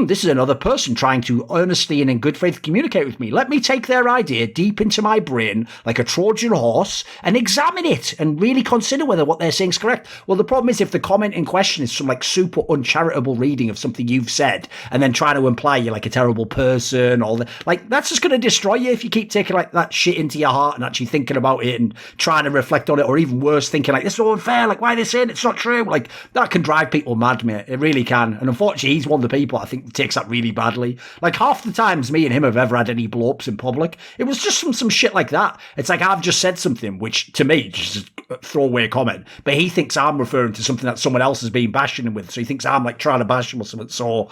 this is another person trying to earnestly and in good faith communicate with me. Let me take their idea deep into my brain like a Trojan horse and examine it and really consider whether what they're saying is correct. Well, the problem is if the comment in question is some like super uncharitable reading of something you've said and then trying to imply you're like a terrible person, like that's just going to destroy you if you keep taking like that shit into your heart and actually thinking about it and trying to reflect on it, or even worse, thinking like, this is so unfair, like why are they saying it's not true? Like that can drive people mad, mate. It really can. And unfortunately, he's one of the people I think takes that really badly. Like half the times me and him have ever had any blow-ups in public, it was just some shit like that. It's like I've just said something which to me just a throwaway comment, but he thinks I'm referring to something that someone else has been bashing him with, so he thinks I'm like trying to bash him or something. So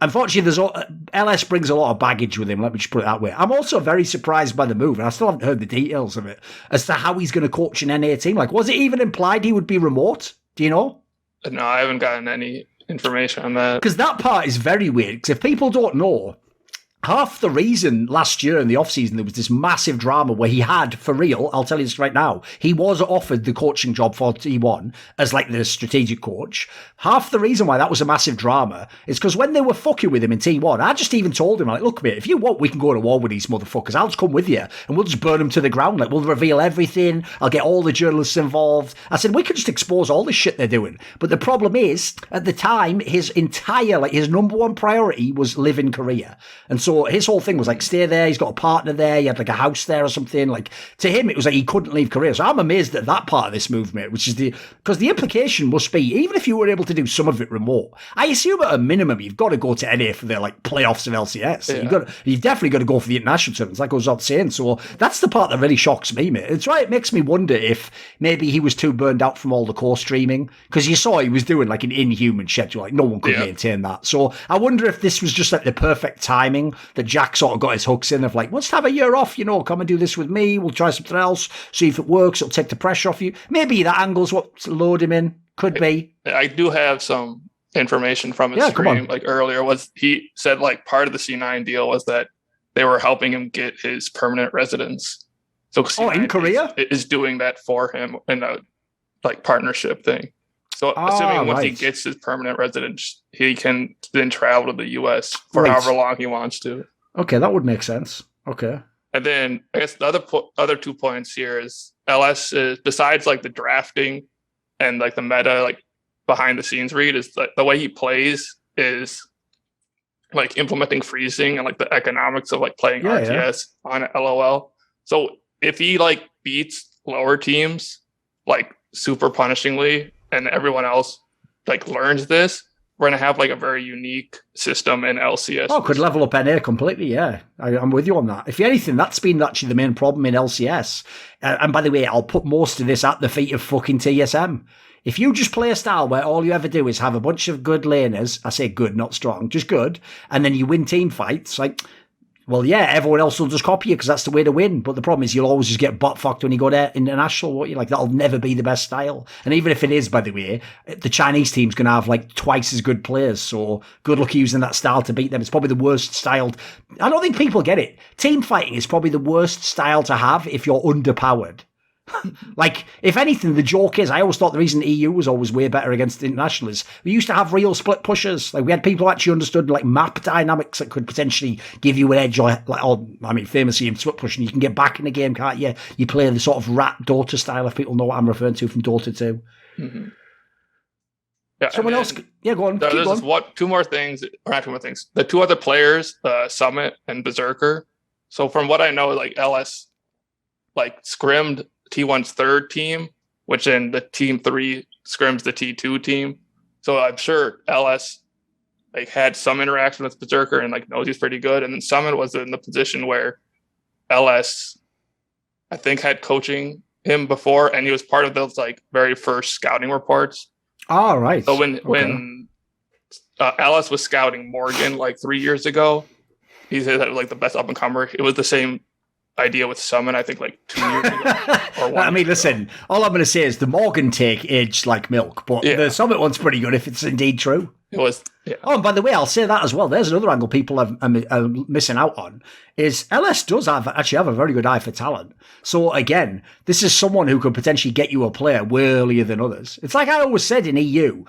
unfortunately, LS brings a lot of baggage with him, let me just put it that way. I'm also very surprised by the move, and I still haven't heard the details of it, as to how he's going to coach an NA team. Like, was it even implied he would be remote? Do you know? No, I haven't gotten any information on that. Because that part is very weird, because if people don't know, half the reason last year in the offseason there was this massive drama where he had, for real, I'll tell you this right now, he was offered the coaching job for T1 as like the strategic coach. Half the reason why that was a massive drama is because when they were fucking with him in T1, I just even told him, like, look, mate, if you want, we can go to war with these motherfuckers. I'll just come with you and we'll just burn them to the ground. Like, we'll reveal everything. I'll get all the journalists involved. I said, we could just expose all the shit they're doing. But the problem is, at the time, his entire, like, his number one priority was live in Korea. And so his whole thing was like, stay there. He's got a partner there. He had like a house there or something. Like, to him, it was like he couldn't leave Korea. So I'm amazed at that part of this movement, which is because the implication must be, even if you were able to do some of it remote, I assume at a minimum you've got to go to NA for the like playoffs of LCS. Yeah. You've definitely got to go for the international tournaments. That goes without saying. So that's the part that really shocks me, mate. It's right. It makes me wonder if maybe he was too burned out from all the core streaming, because you saw he was doing like an inhuman schedule. Like no one could maintain that. So I wonder if this was just like the perfect timing that Jack sort of got his hooks in of like, let's have a year off, come and do this with me. We'll try something else. See if it works. It'll take the pressure off you. Maybe that angle's what lured him in. Could be. I do have some information from his stream like earlier. Was he said like part of the C9 deal was that they were helping him get his permanent residence. So C9 in Korea is doing that for him in a like partnership thing. So assuming once he gets his permanent residence, he can then travel to the US for however long he wants to. Okay, that would make sense. Okay. And then I guess the other 2 points here is LS is, besides like the drafting and like the meta, like behind the scenes read, is the way he plays is like implementing freezing and like the economics of like playing RTS on LOL. So if he like beats lower teams like super punishingly and everyone else like learns this, we're going to have like a very unique system in LCS. Oh, could level up NA completely, yeah. I'm with you on that. If anything, that's been actually the main problem in LCS. And by the way, I'll put most of this at the feet of fucking TSM. If you just play a style where all you ever do is have a bunch of good laners, I say good, not strong, just good, and then you win team fights, like, well, yeah, everyone else will just copy you because that's the way to win. But the problem is you'll always just get butt fucked when you go to international, won't you? Like, that'll never be the best style. And even if it is, by the way, the Chinese team's going to have like twice as good players. So good luck using that style to beat them. It's probably the worst styled. I don't think people get it. Team fighting is probably the worst style to have if you're underpowered. Like, if anything, the joke is, I always thought the reason EU was always way better against the international is we used to have real split pushers. Like, we had people who actually understood like map dynamics that could potentially give you an edge, or I mean, famously in split pushing, you can get back in the game, can't you? You play the sort of rat Dota style, if people know what I'm referring to from Dota 2. Mm-hmm. Yeah, someone else, yeah, go on. There's two more things, or not two more things. The two other players, Summit and Berserker. So from what I know, like LS, like scrimmed T1's third team, which then the team 3 scrims the T2 team. So I'm sure LS like had some interaction with Berserker and like knows he's pretty good. And then Summit was in the position where LS, I think, had coaching him before, and he was part of those like very first scouting reports. Oh, right. So when LS was scouting Morgan like 3 years ago, he said that like the best up and comer. It was the same idea with Summon, I think, like 2 years ago. I mean, listen, all I'm going to say is the Morgan take aged like milk, but the Summit one's pretty good if it's indeed true. It was, yeah. Oh, and by the way, I'll say that as well. There's another angle people are missing out on, is LS does actually have a very good eye for talent. So again, this is someone who could potentially get you a player way earlier than others. It's like I always said in EU,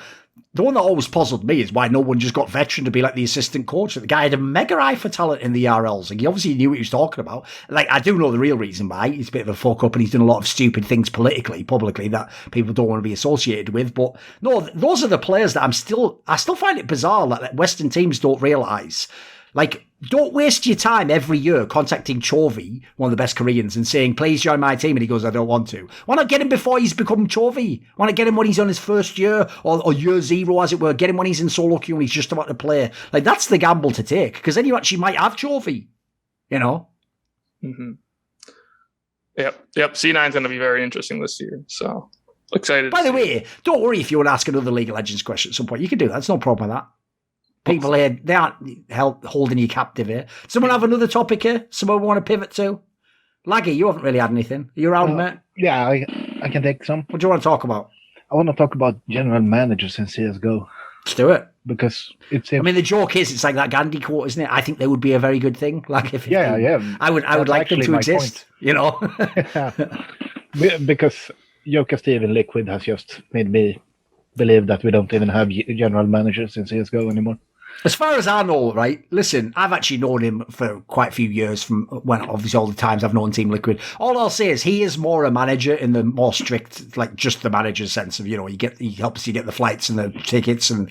the one that always puzzled me is why no one just got Veteran to be like the assistant coach. The guy had a mega eye for talent in the RLs. Like, he obviously knew what he was talking about. Like, I do know the real reason why. He's a bit of a fuck up and he's done a lot of stupid things politically, publicly, that people don't want to be associated with. But no, those are the players that I still find it bizarre that Western teams don't realise. Like, don't waste your time every year contacting Chovy, one of the best Koreans, and saying, please join my team. And he goes, I don't want to. Why not get him before he's become Chovy? Why not get him when he's on his first year or year 0, as it were? Get him when he's in solo queue and he's just about to play. Like, that's the gamble to take, because then you actually might have Chovy, you know? Mm-hmm. Yep. C9's going to be very interesting this year. So excited. By the way, don't worry if you want to ask another League of Legends question at some point. You can do that. It's no problem with that. People here, they aren't holding you captive here. Someone have another topic here? Someone want to pivot to? Laggy, you haven't really had anything. Are you around, mate? Yeah, I can take some. What do you want to talk about? I want to talk about general managers in CSGO. Let's do it. Because it's... I mean, the joke is, it's like that Gandhi quote, isn't it? I think they would be a very good thing. Like, if I would like them to exist, you know? Because Joka Steven Liquid has just made me believe that we don't even have general managers in CSGO anymore. As far as I know, right, listen, I've actually known him for quite a few years from when, obviously, all the times I've known Team Liquid. All I'll say is he is more a manager in the more strict, like, just the manager's sense of, you know, he helps you get the flights and the tickets and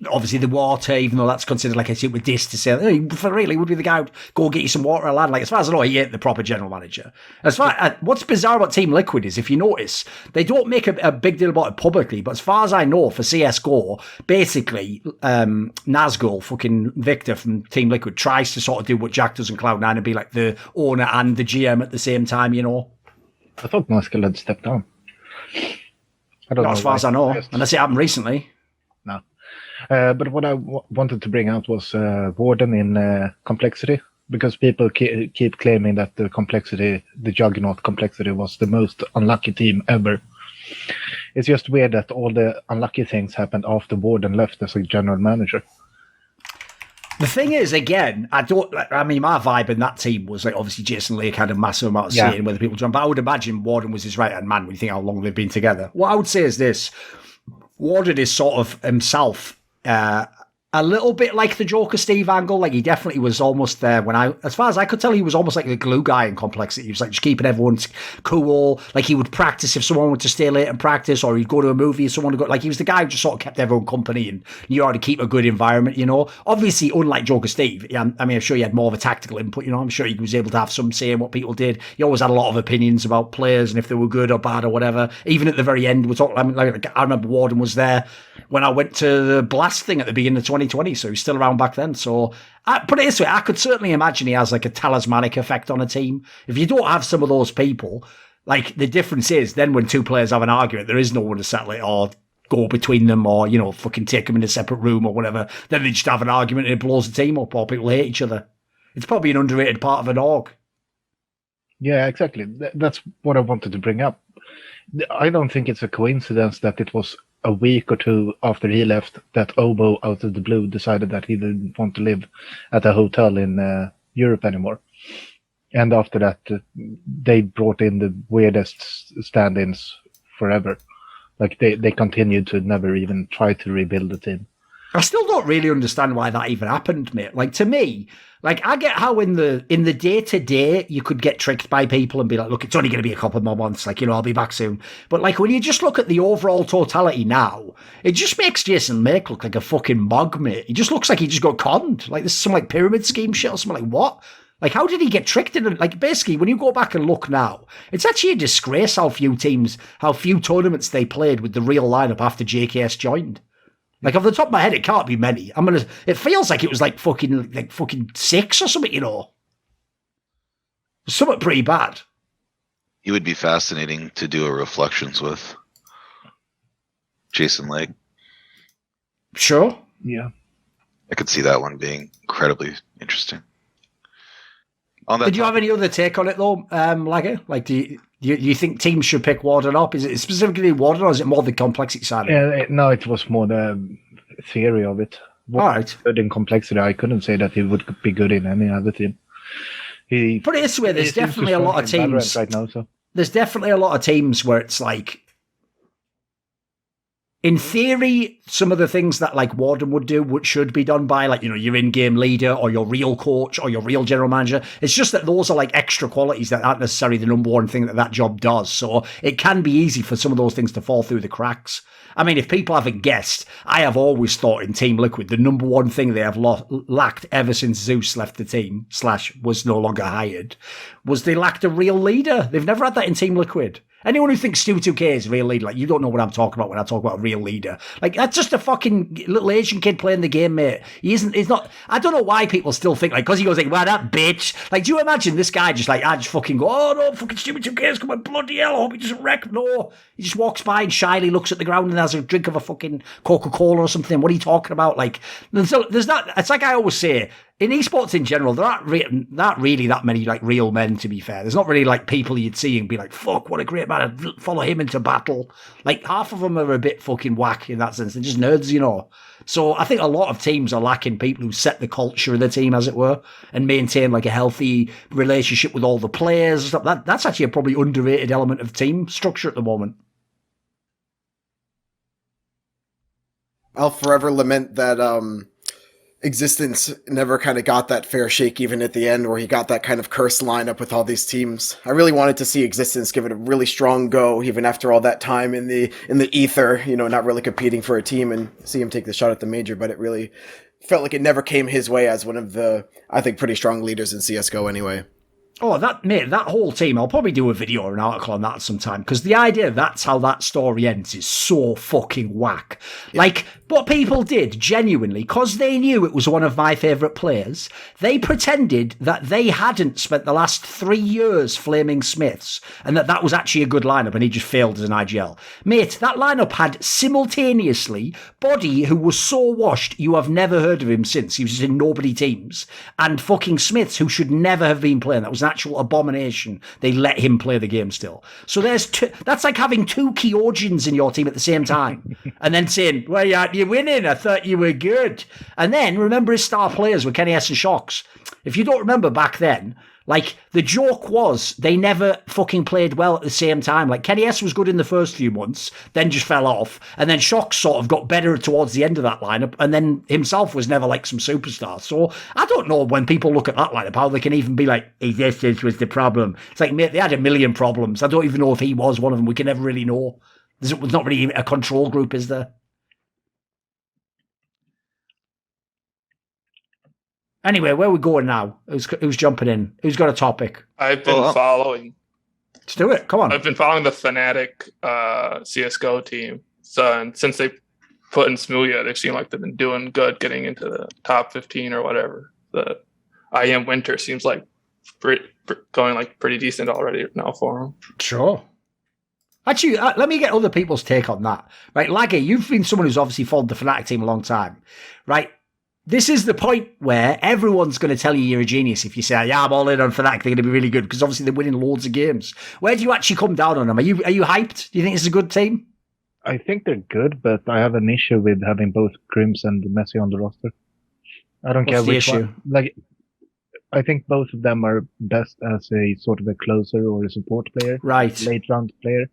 obviously the water, even though that's considered like a super diss to say, hey, for real, he would be the guy who'd go get you some water and land. Like, as far as I know, he ain't the proper general manager. What's bizarre about Team Liquid is, if you notice, they don't make a big deal about it publicly, but as far as I know, for CSGO, basically, Nazgul, fucking Victor from Team Liquid, tries to sort of do what Jack does in Cloud9 and be like the owner and the GM at the same time, you know. I thought Nazgul had stepped down. I don't know. As far as I know, unless it happened recently. No. But what I wanted to bring out was Warden in Complexity, because people keep claiming that the Juggernaut Complexity was the most unlucky team ever. It's just weird that all the unlucky things happened after Warden left as a general manager. The thing is, again, my vibe in that team was like, obviously Jason Lake had a massive amount of say in whether people jump, but I would imagine Warden was his right-hand man when you think how long they've been together. What I would say is this: Warden is sort of himself a little bit like the Joker Steve angle. Like, he definitely was almost there as far as I could tell, he was almost like the glue guy in Complexity. He was like just keeping everyone cool. Like, he would practice if someone wanted to stay late and practice, or he'd go to a movie if someone would go. Like, he was the guy who just sort of kept everyone company and knew how to keep a good environment, you know. Obviously, unlike Joker Steve, I mean, I'm sure he had more of a tactical input, you know. I'm sure he was able to have some say in what people did. He always had a lot of opinions about players and if they were good or bad or whatever. Even at the very end, we're talking, I remember Warden was there when I went to the Blast thing at the beginning of 2020, so he's still around back then. So, put it this way, I could certainly imagine he has like a talismanic effect on a team. If you don't have some of those people, like, the difference is then when two players have an argument, there is no one to settle it or go between them or, you know, fucking take them in a separate room or whatever. Then they just have an argument and it blows the team up or people hate each other. It's probably an underrated part of an org. Yeah, exactly. That's what I wanted to bring up. I don't think it's a coincidence that it was a week or two after he left that Obo, out of the blue, decided that he didn't want to live at a hotel in Europe anymore. And after that, they brought in the weirdest stand-ins forever. Like, they continued to never even try to rebuild the team. I still don't really understand why that even happened, mate. Like, to me, like, I get how in the day-to-day you could get tricked by people and be like, look, it's only going to be a couple more months. Like, you know, I'll be back soon. But, like, when you just look at the overall totality now, it just makes Jason Lake look like a fucking mug, mate. He just looks like he just got conned. Like, this is some, like, pyramid scheme shit or something. Like, what? Like, how did he get tricked in it? Like, basically, when you go back and look now, it's actually a disgrace how few tournaments they played with the real lineup after JKS joined. Like, off the top of my head, it can't be many. It feels like it was like fucking 6 or something, you know. Something pretty bad. He would be fascinating to do a Reflections with. Jason Lake. Sure. Yeah. I could see that one being incredibly interesting. Did you have any other take on it, though, Lagger? Like, do you think teams should pick Warden up? Is it specifically Warden, or is it more the complexity side of it? No, it was more the theory of it. All right. Good in complexity, I couldn't say that he would be good in any other team. Put it this way, there's definitely a lot of teams right now. So there's definitely a lot of teams where it's like, in theory, some of the things that like Warden would do should be done by, like, you know, your in-game leader or your real coach or your real general manager. It's just that those are like extra qualities that aren't necessarily the number one thing that job does. So it can be easy for some of those things to fall through the cracks. I mean, if people haven't guessed, I have always thought in Team Liquid, the number one thing they have lacked ever since Zeus left the team / was no longer hired, was they lacked a real leader. They've never had that in Team Liquid. Anyone who thinks Stu 2K is a real leader, like, you don't know what I'm talking about when I talk about a real leader. Like, that's just a fucking little Asian kid playing the game, mate. He's not, I don't know why people still think, like, because he goes like, well, that bitch. Like, do you imagine this guy just like, I just fucking go, oh no, fucking Stu 2K is coming, bloody hell, I hope he doesn't wreck. No. He just walks by and shyly looks at the ground and has a drink of a fucking Coca-Cola or something. What are you talking about? Like, there's not, it's like I always say, in esports in general, there aren't not really that many like real men, to be fair. There's not really like people you'd see and be like, fuck, what a great man, I'd follow him into battle. Like, half of them are a bit fucking whack in that sense. They're just nerds, you know. So I think a lot of teams are lacking people who set the culture of the team, as it were, and maintain like a healthy relationship with all the players and stuff. That's actually a probably underrated element of team structure at the moment. I'll forever lament that Existence never kind of got that fair shake, even at the end, where he got that kind of cursed lineup with all these teams. I really wanted to see Existence give it a really strong go, even after all that time in the ether, you know, not really competing for a team, and see him take the shot at the major. But it really felt like it never came his way as one of the, I think, pretty strong leaders in CSGO anyway. Oh, that whole team, I'll probably do a video or an article on that sometime, because the idea that's how that story ends is so fucking whack. Yeah. Like, what people did, genuinely, because they knew it was one of my favourite players, they pretended that they hadn't spent the last 3 years flaming Smiths, and that was actually a good lineup, and he just failed as an IGL. Mate, that lineup had simultaneously Body, who was so washed, you have never heard of him since. He was in nobody teams. And fucking Smiths, who should never have been playing. That was an actual abomination. They let him play the game still. So that's like having 2 Kyojins in your team at the same time. And then saying, well, you're winning. I thought you were good. And then remember his star players were Kenny S and Shocks. If you don't remember back then, Like, the joke was they never fucking played well at the same time. Like, Kenny S was good in the first few months, then just fell off. And then Shock sort of got better towards the end of that lineup. And then himself was never like some superstar. So I don't know when people look at that lineup how they can even be like, hey, this was the problem. It's like, mate, they had a million problems. I don't even know if he was one of them. We can never really know. There's not really a control group, is there? Anyway, where are we going now? Who's jumping in? Who's got a topic? I've been following. Let's do it. Come on. I've been following the Fnatic CSGO team. So and since they put in Smooya, they seem like they've been doing good getting into the top 15 or whatever. The IM Winter seems like going like pretty decent already now for them. Sure. Actually, let me get other people's take on that. Right, Laggy, you've been someone who's obviously followed the Fnatic team a long time. Right? This is the point where everyone's going to tell you you're a genius if you say, yeah, I'm all in on Fnatic, they're going to be really good, because obviously they're winning loads of games. Where do you actually come down on them? Are you hyped? Do you think it's a good team? I think they're good, but I have an issue with having both Crims and Messi on the roster. I don't care which one. Like, I think both of them are best as a sort of a closer or a support player. Right. Late round player.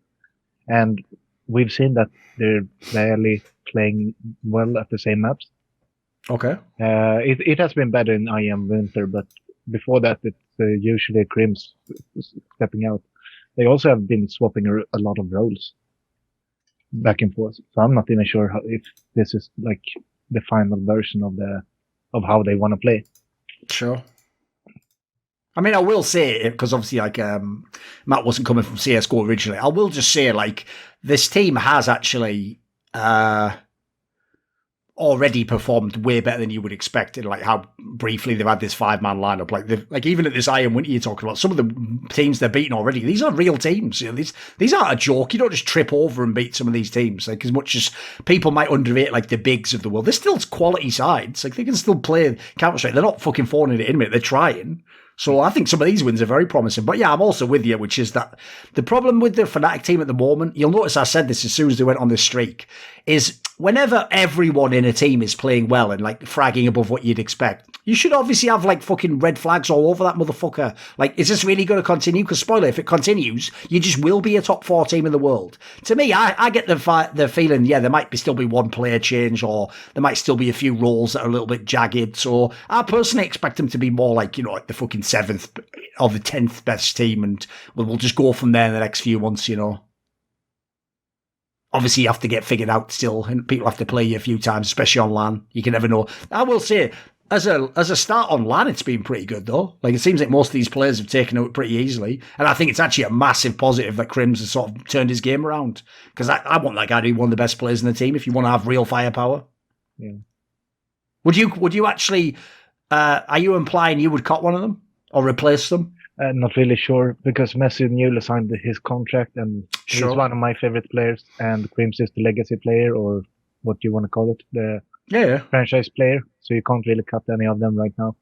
And we've seen that they're rarely playing well at the same maps. Okay. It has been better in IM Winter, but before that, it's usually Crims stepping out. They also have been swapping a lot of roles back and forth. So I'm not even sure if this is like the final version of how they want to play. Sure. I mean, I will say, because obviously, like, Matt wasn't coming from CSGO originally, I will just say, like, this team has actually already performed way better than you would expect in, like, how briefly they've had this 5-man lineup. Like even at this IM Winter you're talking about, some of the teams they're beating already, these are real teams. You know, these aren't a joke. You don't just trip over and beat some of these teams. Like, as much as people might underrate, like, the bigs of the world, they're still quality sides. Like, they can still play Counter-Strike. They're not fucking phoning it in, mate. They're trying. So I think some of these wins are very promising. But yeah, I'm also with you, which is that the problem with the Fnatic team at the moment, you'll notice I said this as soon as they went on this streak, is whenever everyone in a team is playing well and, like, fragging above what you'd expect, you should obviously have, like, fucking red flags all over that motherfucker. Like, is this really going to continue? Because, spoiler, if it continues, you just will be a top 4 team in the world. To me, I get the feeling, yeah, there might still be one player change, or there might still be a few roles that are a little bit jagged. So I personally expect them to be more like, you know, like the fucking 7th or the 10th best team, and we'll just go from there in the next few months, you know. Obviously, you have to get figured out still, and people have to play you a few times, especially on LAN. You can never know. I will say, as a start on LAN, it's been pretty good, though. Like, it seems like most of these players have taken it pretty easily, and I think it's actually a massive positive that Crims has sort of turned his game around, because I want that guy to be one of the best players in the team if you want to have real firepower. Yeah. Would you actually, are you implying you would cut one of them or replace them? Not really sure, because Messi newly signed his contract, and Sure. he's one of my favorite players, and Crims is the legacy player, or what you want to call it, the franchise player, so you can't really cut any of them right now.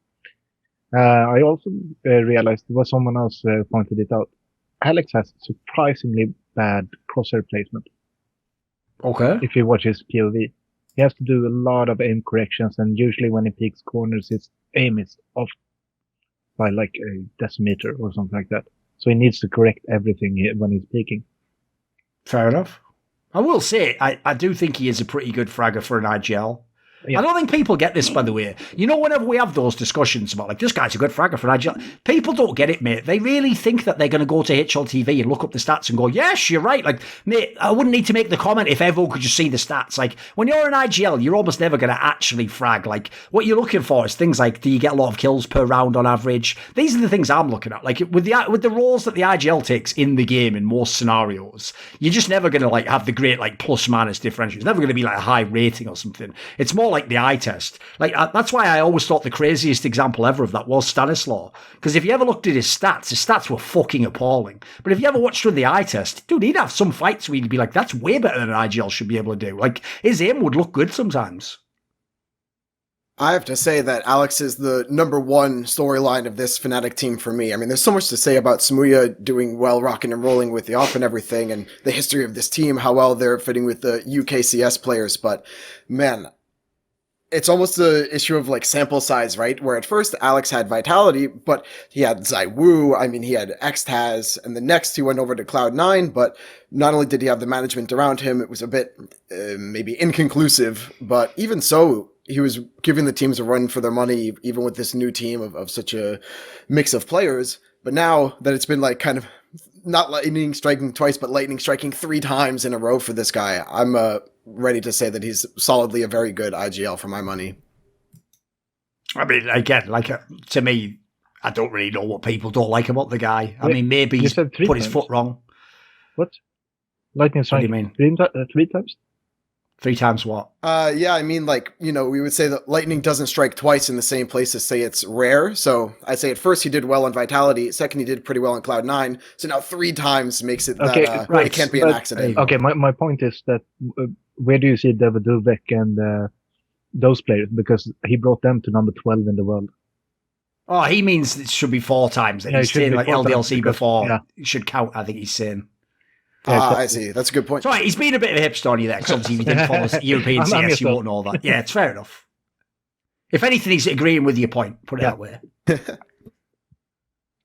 I also realized there was someone else pointed it out. Alex has surprisingly bad crosshair placement. Okay. If you watch his POV, he has to do a lot of aim corrections, and usually when he peeks corners, his aim is off by like a decimeter or something like that. So he needs to correct everything when he's peeking. Fair enough. I will say, I do think he is a pretty good fragger for an IGL. Yeah. I don't think people get this, by the way. You know, whenever we have those discussions about, like, this guy's a good fragger for an IGL, people don't get it, mate. They really think that they're going to go to HLTV and look up the stats and go, yes, you're right. Like, mate, I wouldn't need to make the comment if everyone could just see the stats. Like, when you're an IGL, you're almost never going to actually frag. Like, what you're looking for is things like, do you get a lot of kills per round on average? These are the things I'm looking at. Like, with the roles that the IGL takes in the game in most scenarios, you're just never going to, like, have the great, like, plus minus differential. It's never going to be like a high rating or something. It's more like the eye test. Like, that's why I always thought the craziest example ever of that was Stanislaw. Because if you ever looked at his stats were fucking appalling. But if you ever watched with the eye test, dude, he'd have some fights where he'd be like, that's way better than an IGL should be able to do. Like, his aim would look good sometimes. I have to say that Alex is the number one storyline of this Fnatic team for me. I mean, there's so much to say about Smooya doing well, rocking and rolling with the off and everything, and the history of this team, how well they're fitting with the UKCS players. But, man, it's almost the issue of like sample size, right? Where at first Alex had Vitality, but he had Zywoo. I mean, he had Xtaz, and the next he went over to Cloud9. But not only did he have the management around him, it was a bit maybe inconclusive. But even so, he was giving the teams a run for their money, even with this new team of such a mix of players. But now that it's been like kind of not lightning striking twice, but lightning striking 3 times in a row for this guy, I'm ready to say that he's solidly a very good IGL for my money. I mean, again, to me, I don't really know what people don't like about the guy. I mean, maybe he's put his foot wrong. What? Lightning strike? What do you mean? 3 times? 3 times what? Yeah, I mean, like, you know, we would say that lightning doesn't strike twice in the same place to say it's rare. So I'd say at first he did well on Vitality. Second, he did pretty well on Cloud9. So now 3 times makes it that it can't be an accident. Okay, my point is that where do you see Jdubs and those players? Because he brought them to number 12 in the world. Oh, he means it should be 4 times. And he's saying like LDLC before. It should count, I think he's saying. I see. That's a good point. So he's been a bit of a hipster on you there, because obviously if you didn't follow European CS, you won't know that. Yeah, it's fair enough. If anything, he's agreeing with your point, put it that way.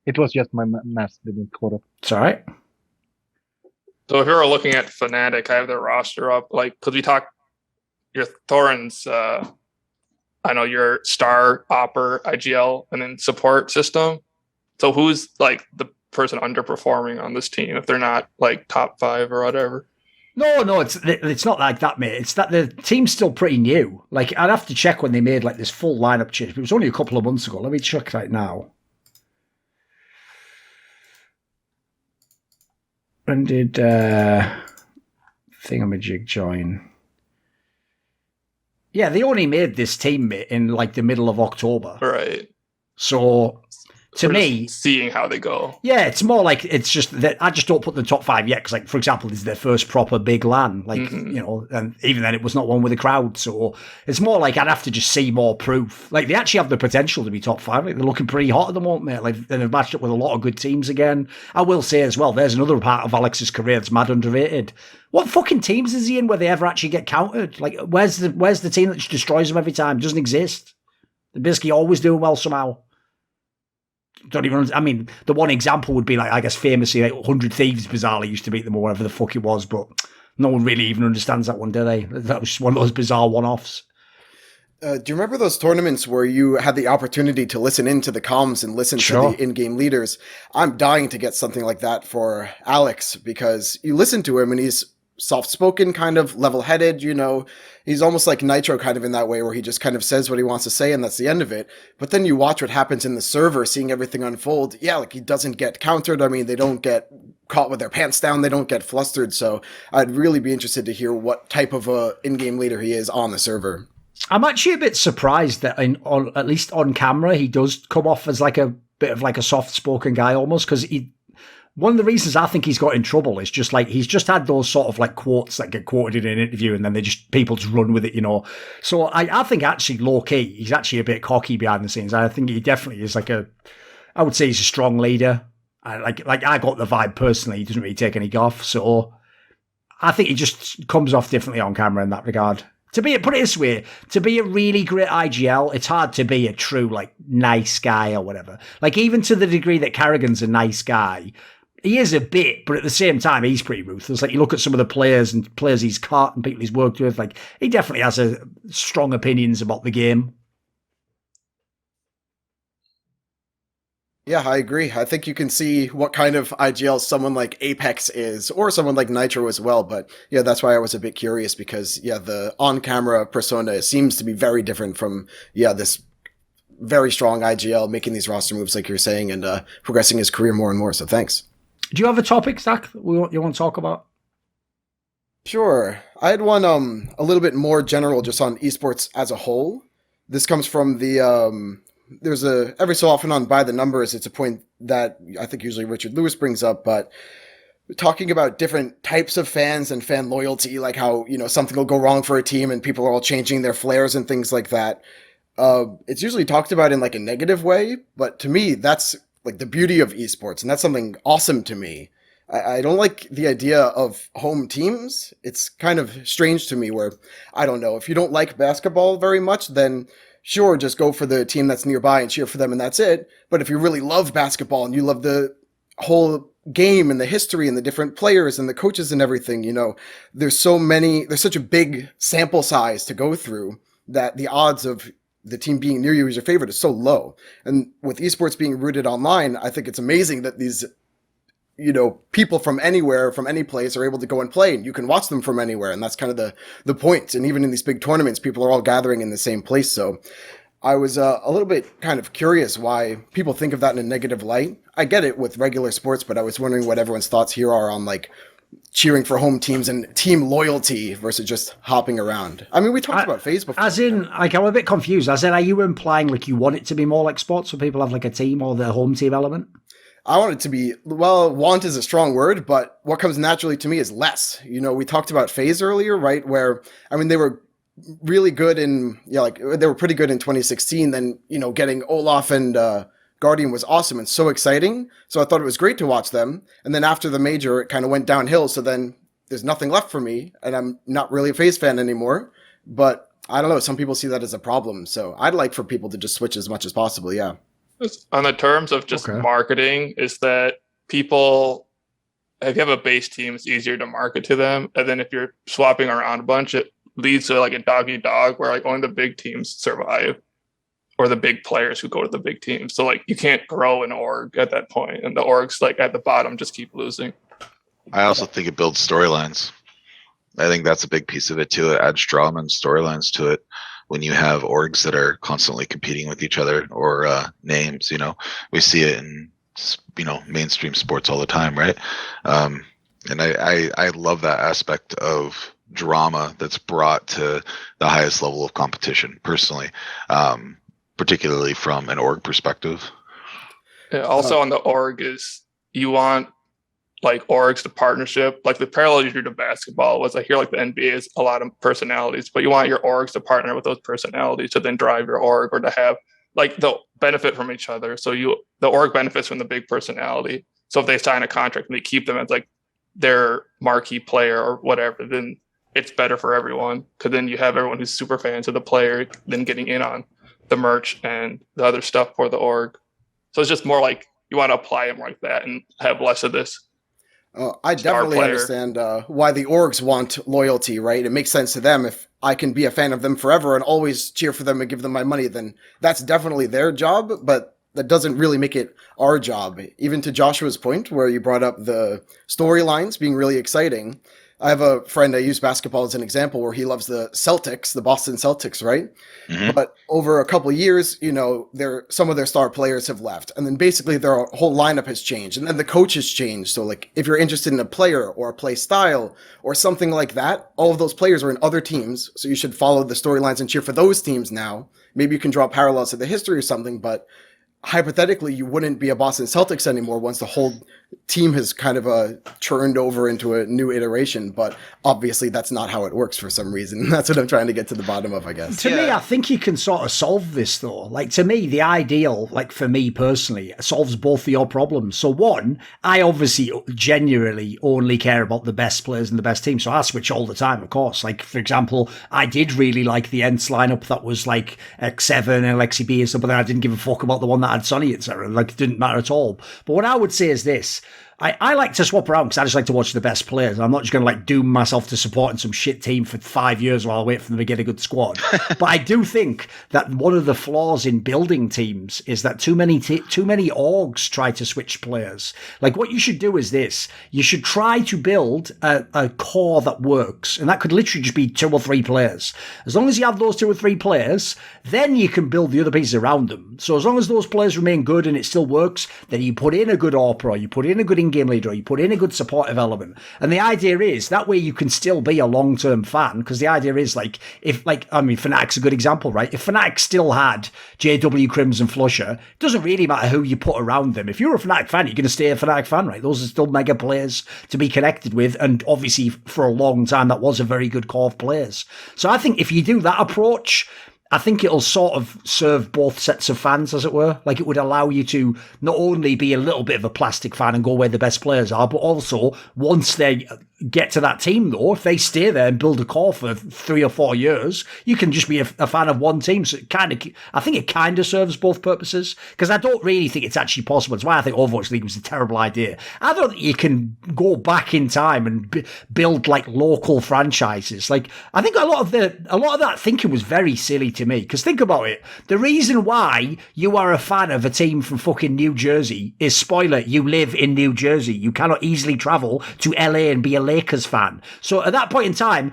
It was just my math didn't caught up. It's all right. So if you're looking at Fnatic, I have their roster up. Like, because we talk your Thorin's, I know your star, Opper, IGL, and then support system. So who's like the person underperforming on this team if they're not like top 5 or whatever? No, it's not like that, mate. It's that the team's still pretty new. Like, I'd have to check when they made like this full lineup change. It was only a couple of months ago. Let me check right now. When did Thingamajig join? Yeah, they only made this team, mate, in like the middle of October. Right. So to me, seeing how they go. Yeah, it's more like it's just that I just don't put them in the top 5 yet because, like, for example, this is their first proper big LAN, like you know, and even then it was not one with a crowd. So it's more like I'd have to just see more proof. Like, they actually have the potential to be top 5. Like, they're looking pretty hot at the moment, mate. Like, they've matched up with a lot of good teams again. I will say as well, there's another part of Alex's career that's mad underrated. What fucking teams is he in where they ever actually get countered? Like, where's the team that just destroys them every time? It doesn't exist. They're basically always doing well somehow. Don't even. I mean, the one example would be like, I guess famously, like 100 Thieves bizarrely used to beat them or whatever the fuck it was, but no one really even understands that one, do they? That was just one of those bizarre one-offs. Do you remember those tournaments where you had the opportunity to listen into the comms and listen to the in-game leaders? I'm dying to get something like that for Alex because you listen to him and he's soft-spoken, kind of level-headed, you know. He's almost like Nitro kind of in that way where he just kind of says what he wants to say and that's the end of it. But then you watch what happens in the server, seeing everything unfold. Yeah, like he doesn't get countered. I mean, they don't get caught with their pants down. They don't get flustered. So I'd really be interested to hear what type of a in-game leader he is on the server. I'm actually a bit surprised that at least on camera, he does come off as like a bit of like a soft-spoken guy almost, because one of the reasons I think he's got in trouble is just like he's just had those sort of like quotes that get quoted in an interview and then people just run with it, you know. So I think actually low key, he's actually a bit cocky behind the scenes. I think he definitely is I would say he's a strong leader. Like I got the vibe personally, he doesn't really take any guff. So I think he just comes off differently on camera in that regard. Put it this way, to be a really great IGL, it's hard to be a true like nice guy or whatever. Like even to the degree that Carrigan's a nice guy, he is a bit, but at the same time, he's pretty ruthless. Like, you look at some of the players he's caught and people he's worked with, like, he definitely has strong opinions about the game. Yeah, I agree. I think you can see what kind of IGL someone like Apex is, or someone like Nitro as well. But yeah, that's why I was a bit curious because, yeah, the on-camera persona seems to be very different from, this very strong IGL making these roster moves like you're saying and progressing his career more and more. So thanks. Do you have a topic, Zach, you want to talk about? Sure. I had one a little bit more general just on esports as a whole. This comes from the there's every so often on By the Numbers, it's a point that I think usually Richard Lewis brings up, but talking about different types of fans and fan loyalty, like how, something will go wrong for a team and people are all changing their flares and things like that. It's usually talked about in like a negative way, but to me, that's like the beauty of esports, and that's something awesome to me. I don't like the idea of home teams. It's kind of strange to me where, I don't know, if you don't like basketball very much, then sure, just go for the team that's nearby and cheer for them and that's it. But if you really love basketball and you love the whole game and the history and the different players and the coaches and everything, you know, there's such a big sample size to go through that the odds of the team being near you as your favorite is so low. And with esports being rooted online, I think it's amazing that these, you know, people from anywhere, from any place are able to go and play, and you can watch them from anywhere. And that's kind of the point. And even in these big tournaments, people are all gathering in the same place. So I was a little bit kind of curious why people think of that in a negative light. I get it with regular sports, but I was wondering what everyone's thoughts here are on like cheering for home teams and team loyalty versus just hopping around. I mean, we talked about FaZe before. As in, like, I'm a bit confused. As in, are you implying like you want it to be more like sports so people have like a team or the home team element? I want it to be, well, want is a strong word, but what comes naturally to me is less. You know, we talked about FaZe earlier, right? Where, I mean, they were really good they were pretty good in 2016. Then, you know, getting Olaf and Guardian was awesome and so exciting. So I thought it was great to watch them. And then after the major, it kind of went downhill. So then there's nothing left for me, and I'm not really a FaZe fan anymore. But I don't know, some people see that as a problem. So I'd like for people to just switch as much as possible, yeah. On the terms of just marketing, is that people, if you have a base team, it's easier to market to them. And then if you're swapping around a bunch, it leads to like a dog eat dog where like only the big teams survive, or the big players who go to the big teams. So like you can't grow an org at that point, and the orgs like at the bottom just keep losing. I also think it builds storylines. I think that's a big piece of it too. It adds drama and storylines to it. When you have orgs that are constantly competing with each other, or names, you know, we see it in, you know, mainstream sports all the time, right? And I love that aspect of drama that's brought to the highest level of competition, personally, particularly from an org perspective. Yeah, also on the org is you want like orgs to partnership. Like the parallel you drew to basketball was, I hear like the NBA is a lot of personalities, but you want your orgs to partner with those personalities to then drive your org, or to have like they'll benefit from each other. So the org benefits from the big personality. So if they sign a contract and they keep them as like their marquee player or whatever, then it's better for everyone, because then you have everyone who's super fans of the player then getting in on the merch and the other stuff for the org. So it's just more like you want to apply it more like that and have less of this. I definitely understand why the orgs want loyalty, right? It makes sense to them. If I can be a fan of them forever and always cheer for them and give them my money, then that's definitely their job, but that doesn't really make it our job. Even to Joshua's point, where you brought up the storylines being really exciting, I have a friend, I use basketball as an example, where he loves the Celtics, the Boston Celtics, right? Mm-hmm. But over a couple of years, you know, some of their star players have left. And then basically their whole lineup has changed. And then the coach has changed. So like if you're interested in a player or a play style or something like that, all of those players are in other teams. So you should follow the storylines and cheer for those teams now. Maybe you can draw parallels to the history or something, but hypothetically, you wouldn't be a Boston Celtics anymore once the whole team has kind of churned over into a new iteration. But obviously, that's not how it works for some reason. That's what I'm trying to get to the bottom of, I guess. To me, I think you can sort of solve this, though. Like, to me, the ideal, like for me personally, solves both of your problems. So one, I obviously genuinely only care about the best players and the best team. So I switch all the time, of course. Like, for example, I did really like the Ents lineup that was like X7 and Alexi B and stuff, but then I didn't give a fuck about the one that had Sonny, etc. Like, it didn't matter at all. But what I would say is this. I like to swap around because I just like to watch the best players. I'm not just going to like doom myself to supporting some shit team for 5 years while I wait for them to get a good squad. But I do think that one of the flaws in building teams is that too many orgs try to switch players. Like what you should do is this. You should try to build a core that works. And that could literally just be 2 or 3 players. As long as you have those 2 or 3 players, then you can build the other pieces around them. So as long as those players remain good and it still works, then you put in a good AWP, you put in a good game leader, you put in a good supportive element, and the idea is that way you can still be a long-term fan, because the idea is like if like I mean Fnatic's a good example, right? If Fnatic still had JW, Crimson, Flusher, it doesn't really matter who you put around them. If you're a Fnatic fan, you're going to stay a Fnatic fan, right? Those are still mega players to be connected with, and obviously for a long time that was a very good core of players. So I think if you do that approach, I think it'll sort of serve both sets of fans, as it were. Like, it would allow you to not only be a little bit of a plastic fan and go where the best players are, but also once they get to that team, though, if they stay there and build a core for 3 or 4 years, you can just be a fan of one team. So I think it kind of serves both purposes, because I don't really think it's actually possible. It's why I think Overwatch League was a terrible idea. I don't think you can go back in time and build like local franchises. Like, I think a lot of that thinking was very silly to me, because think about it. The reason why you are a fan of a team from fucking New Jersey is, spoiler, you live in New Jersey. You cannot easily travel to LA and be a Lakers fan. So at that point in time,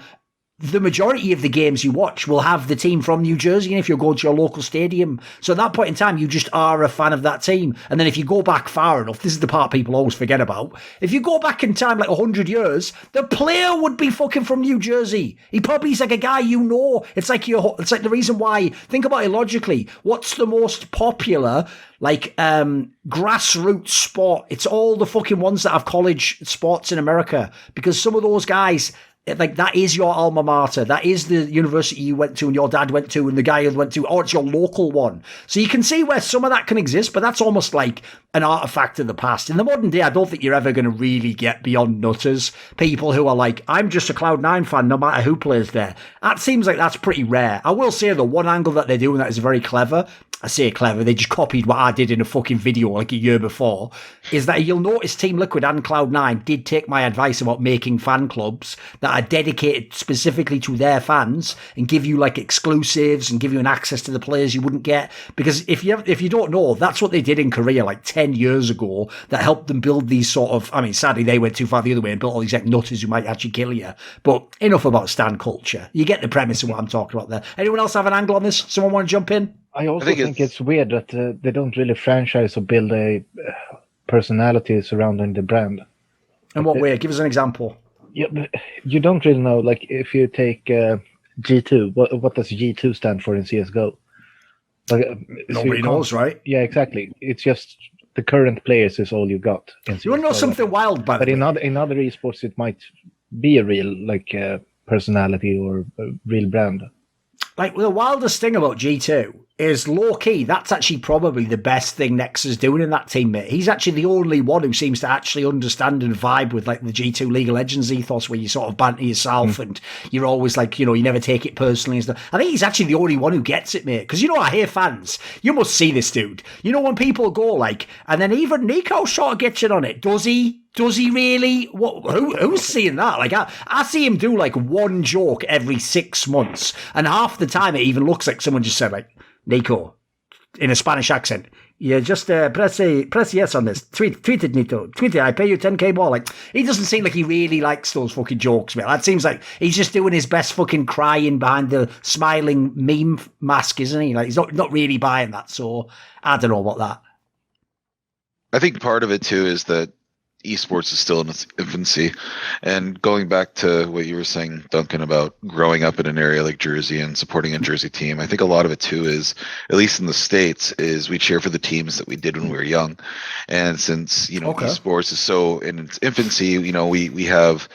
the majority of the games you watch will have the team from New Jersey, and if you're going to your local stadium. So at that point in time, you just are a fan of that team. And then if you go back far enough, this is the part people always forget about. If you go back in time like 100 years, the player would be fucking from New Jersey. He probably is like a guy you know. It's like the reason why, think about it logically. What's the most popular like grassroots sport? It's all the fucking ones that have college sports in America, because some of those guys, like, that is your alma mater. That is the university you went to and your dad went to and the guy you went to, or it's your local one. So you can see where some of that can exist, but that's almost like an artifact of the past. In the modern day, I don't think you're ever going to really get beyond nutters. People who are like, I'm just a Cloud9 fan no matter who plays there. That seems like that's pretty rare. I will say, the one angle that they're doing that is very clever. I say clever, they just copied what I did in a fucking video like a year before, is that you'll notice Team Liquid and Cloud9 did take my advice about making fan clubs that are dedicated specifically to their fans and give you like exclusives and give you an access to the players you wouldn't get. Because if you don't know, that's what they did in Korea like 10 years ago that helped them build these sort of, I mean, sadly they went too far the other way and built all these like nutters who might actually kill you. But enough about stan culture. You get the premise of what I'm talking about there. Anyone else have an angle on this? Someone want to jump in? I also think it's weird that they don't really franchise or build a personality surrounding the brand. In what way? Give us an example. Yeah, you don't really know. Like, if you take G2, what does G2 stand for in CSGO? Like, nobody knows, right? Yeah, exactly. It's just the current players is all you got. You want to know something wild, by the way? But in other esports, it might be a real personality or a real brand. Like, the wildest thing about G2 is low-key, that's actually probably the best thing Nex is doing in that team, mate. He's actually the only one who seems to actually understand and vibe with, like, the G2 League of Legends ethos, where you sort of banter yourself and you're always, like, you know, you never take it personally and stuff. I think he's actually the only one who gets it, mate. Because, you know, I hear fans, you must see this dude. You know, when people go, like, and then even Nico sort of gets in on it. Does he? Does he really? Who's seeing that? Like, I see him do, like, one joke every 6 months, and half the time it even looks like someone just said, like, Nico, in a Spanish accent, yeah, just press yes on this. Tweet it, Nico. Tweet it, I pay you 10k more. Like, he doesn't seem like he really likes those fucking jokes, man. That seems like he's just doing his best fucking crying behind the smiling meme mask, isn't he? Like, he's not really buying that, so I don't know about that. I think part of it, too, is that esports is still in its infancy, and going back to what you were saying, Duncan, about growing up in an area like Jersey and supporting a Jersey team, I think a lot of it too is, at least in the States, is we cheer for the teams that we did when we were young. And since, you know, esports is so in its infancy, you know, we have,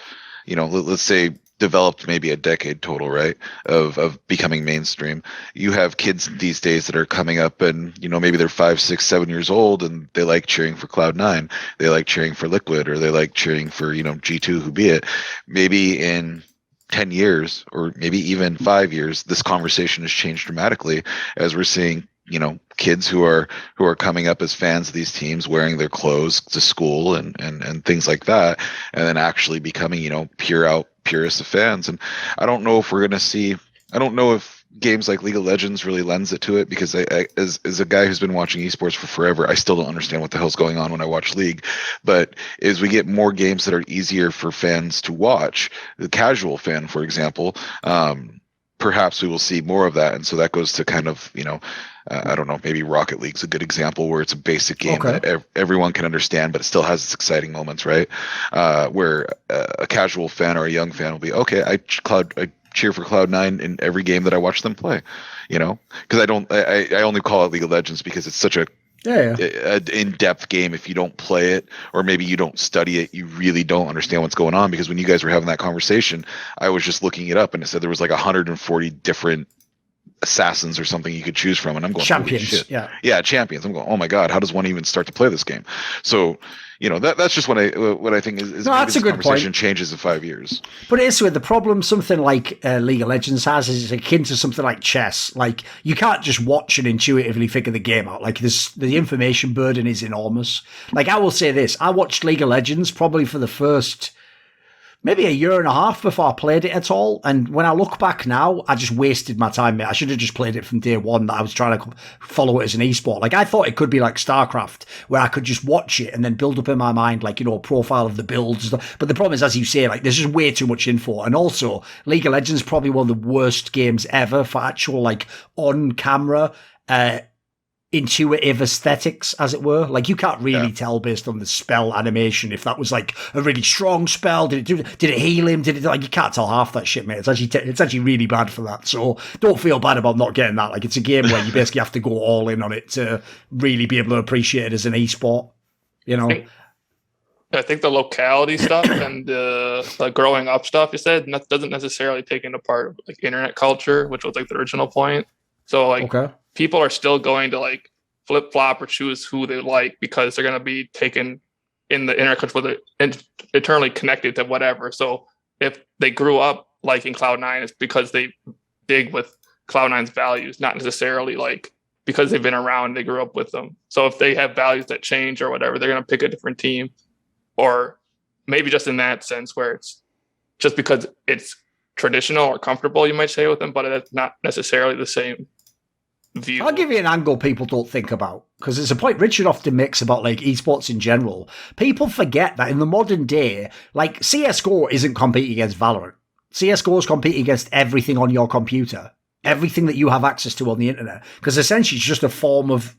you know, let's say developed maybe a decade total, right, of becoming mainstream. You have kids these days that are coming up and, you know, maybe they're 5, 6, 7 years old and they like cheering for Cloud9. They like cheering for Liquid, or they like cheering for, you know, G2, who be it. Maybe in 10 years or maybe even 5 years, this conversation has changed dramatically as we're seeing, you know, kids who are coming up as fans of these teams, wearing their clothes to school and things like that, and then actually becoming, you know, purists of fans. And I don't know if we're going to see, I don't know if games like League of Legends really lends it to it, because as a guy who's been watching esports for forever, I still don't understand what the hell's going on when I watch League. But as we get more games that are easier for fans to watch, the casual fan, for example, perhaps we will see more of that. And so that goes to kind of, you know, I don't know, maybe Rocket League's a good example, where it's a basic game that everyone can understand, but it still has its exciting moments, right? Where a casual fan or a young fan will be, okay, I cheer for Cloud9 in every game that I watch them play, you know? Because I only call it League of Legends because it's such a in-depth game. If you don't play it, or maybe you don't study it, you really don't understand what's going on. Because when you guys were having that conversation, I was just looking it up, and it said there was like 140 different assassins or something you could choose from, and I'm going, champions. Holy shit. Yeah, champions. I'm going, oh my god, how does one even start to play this game? So, that's just what I think is no, that's a good conversation point. Changes in 5 years. But it's with the problem something like League of Legends has is it's akin to something like chess. Like, you can't just watch and intuitively figure the game out. Like, the information burden is enormous. Like, I will say this, I watched League of Legends probably for the first maybe a year and a half before I played it at all. And when I look back now, I just wasted my time, mate. I should have just played it from day one, that I was trying to follow it as an esport. Like, I thought it could be like StarCraft, where I could just watch it and then build up in my mind, like, a profile of the builds. But the problem is, as you say, like, there's just way too much info. And also, League of Legends is probably one of the worst games ever for actual, like, on-camera, intuitive aesthetics, as it were. Like, you can't really tell based on the spell animation if that was like a really strong spell. Did it heal him? Like, you can't tell half that shit, mate. It's actually really bad for that. So don't feel bad about not getting that. Like, it's a game where you basically have to go all in on it to really be able to appreciate it as an esport. I think the locality stuff and the growing up stuff you said doesn't necessarily take into part like internet culture, which was like the original point. So like people are still going to like flip flop or choose who they like because they're going to be taken in the internet culture, whether internally connected to whatever. So if they grew up liking Cloud9, it's because they dig with Cloud9's values, not necessarily like because they've been around, they grew up with them. So if they have values that change or whatever, they're going to pick a different team. Or maybe just in that sense where it's just because it's traditional or comfortable, you might say, with them, but it's not necessarily the same view. I'll give you an angle people don't think about, because it's a point Richard often makes about like esports in general. People forget that in the modern day, like CSGO isn't competing against Valorant. CSGO is competing against everything on your computer, everything that you have access to on the internet, because essentially it's just a form of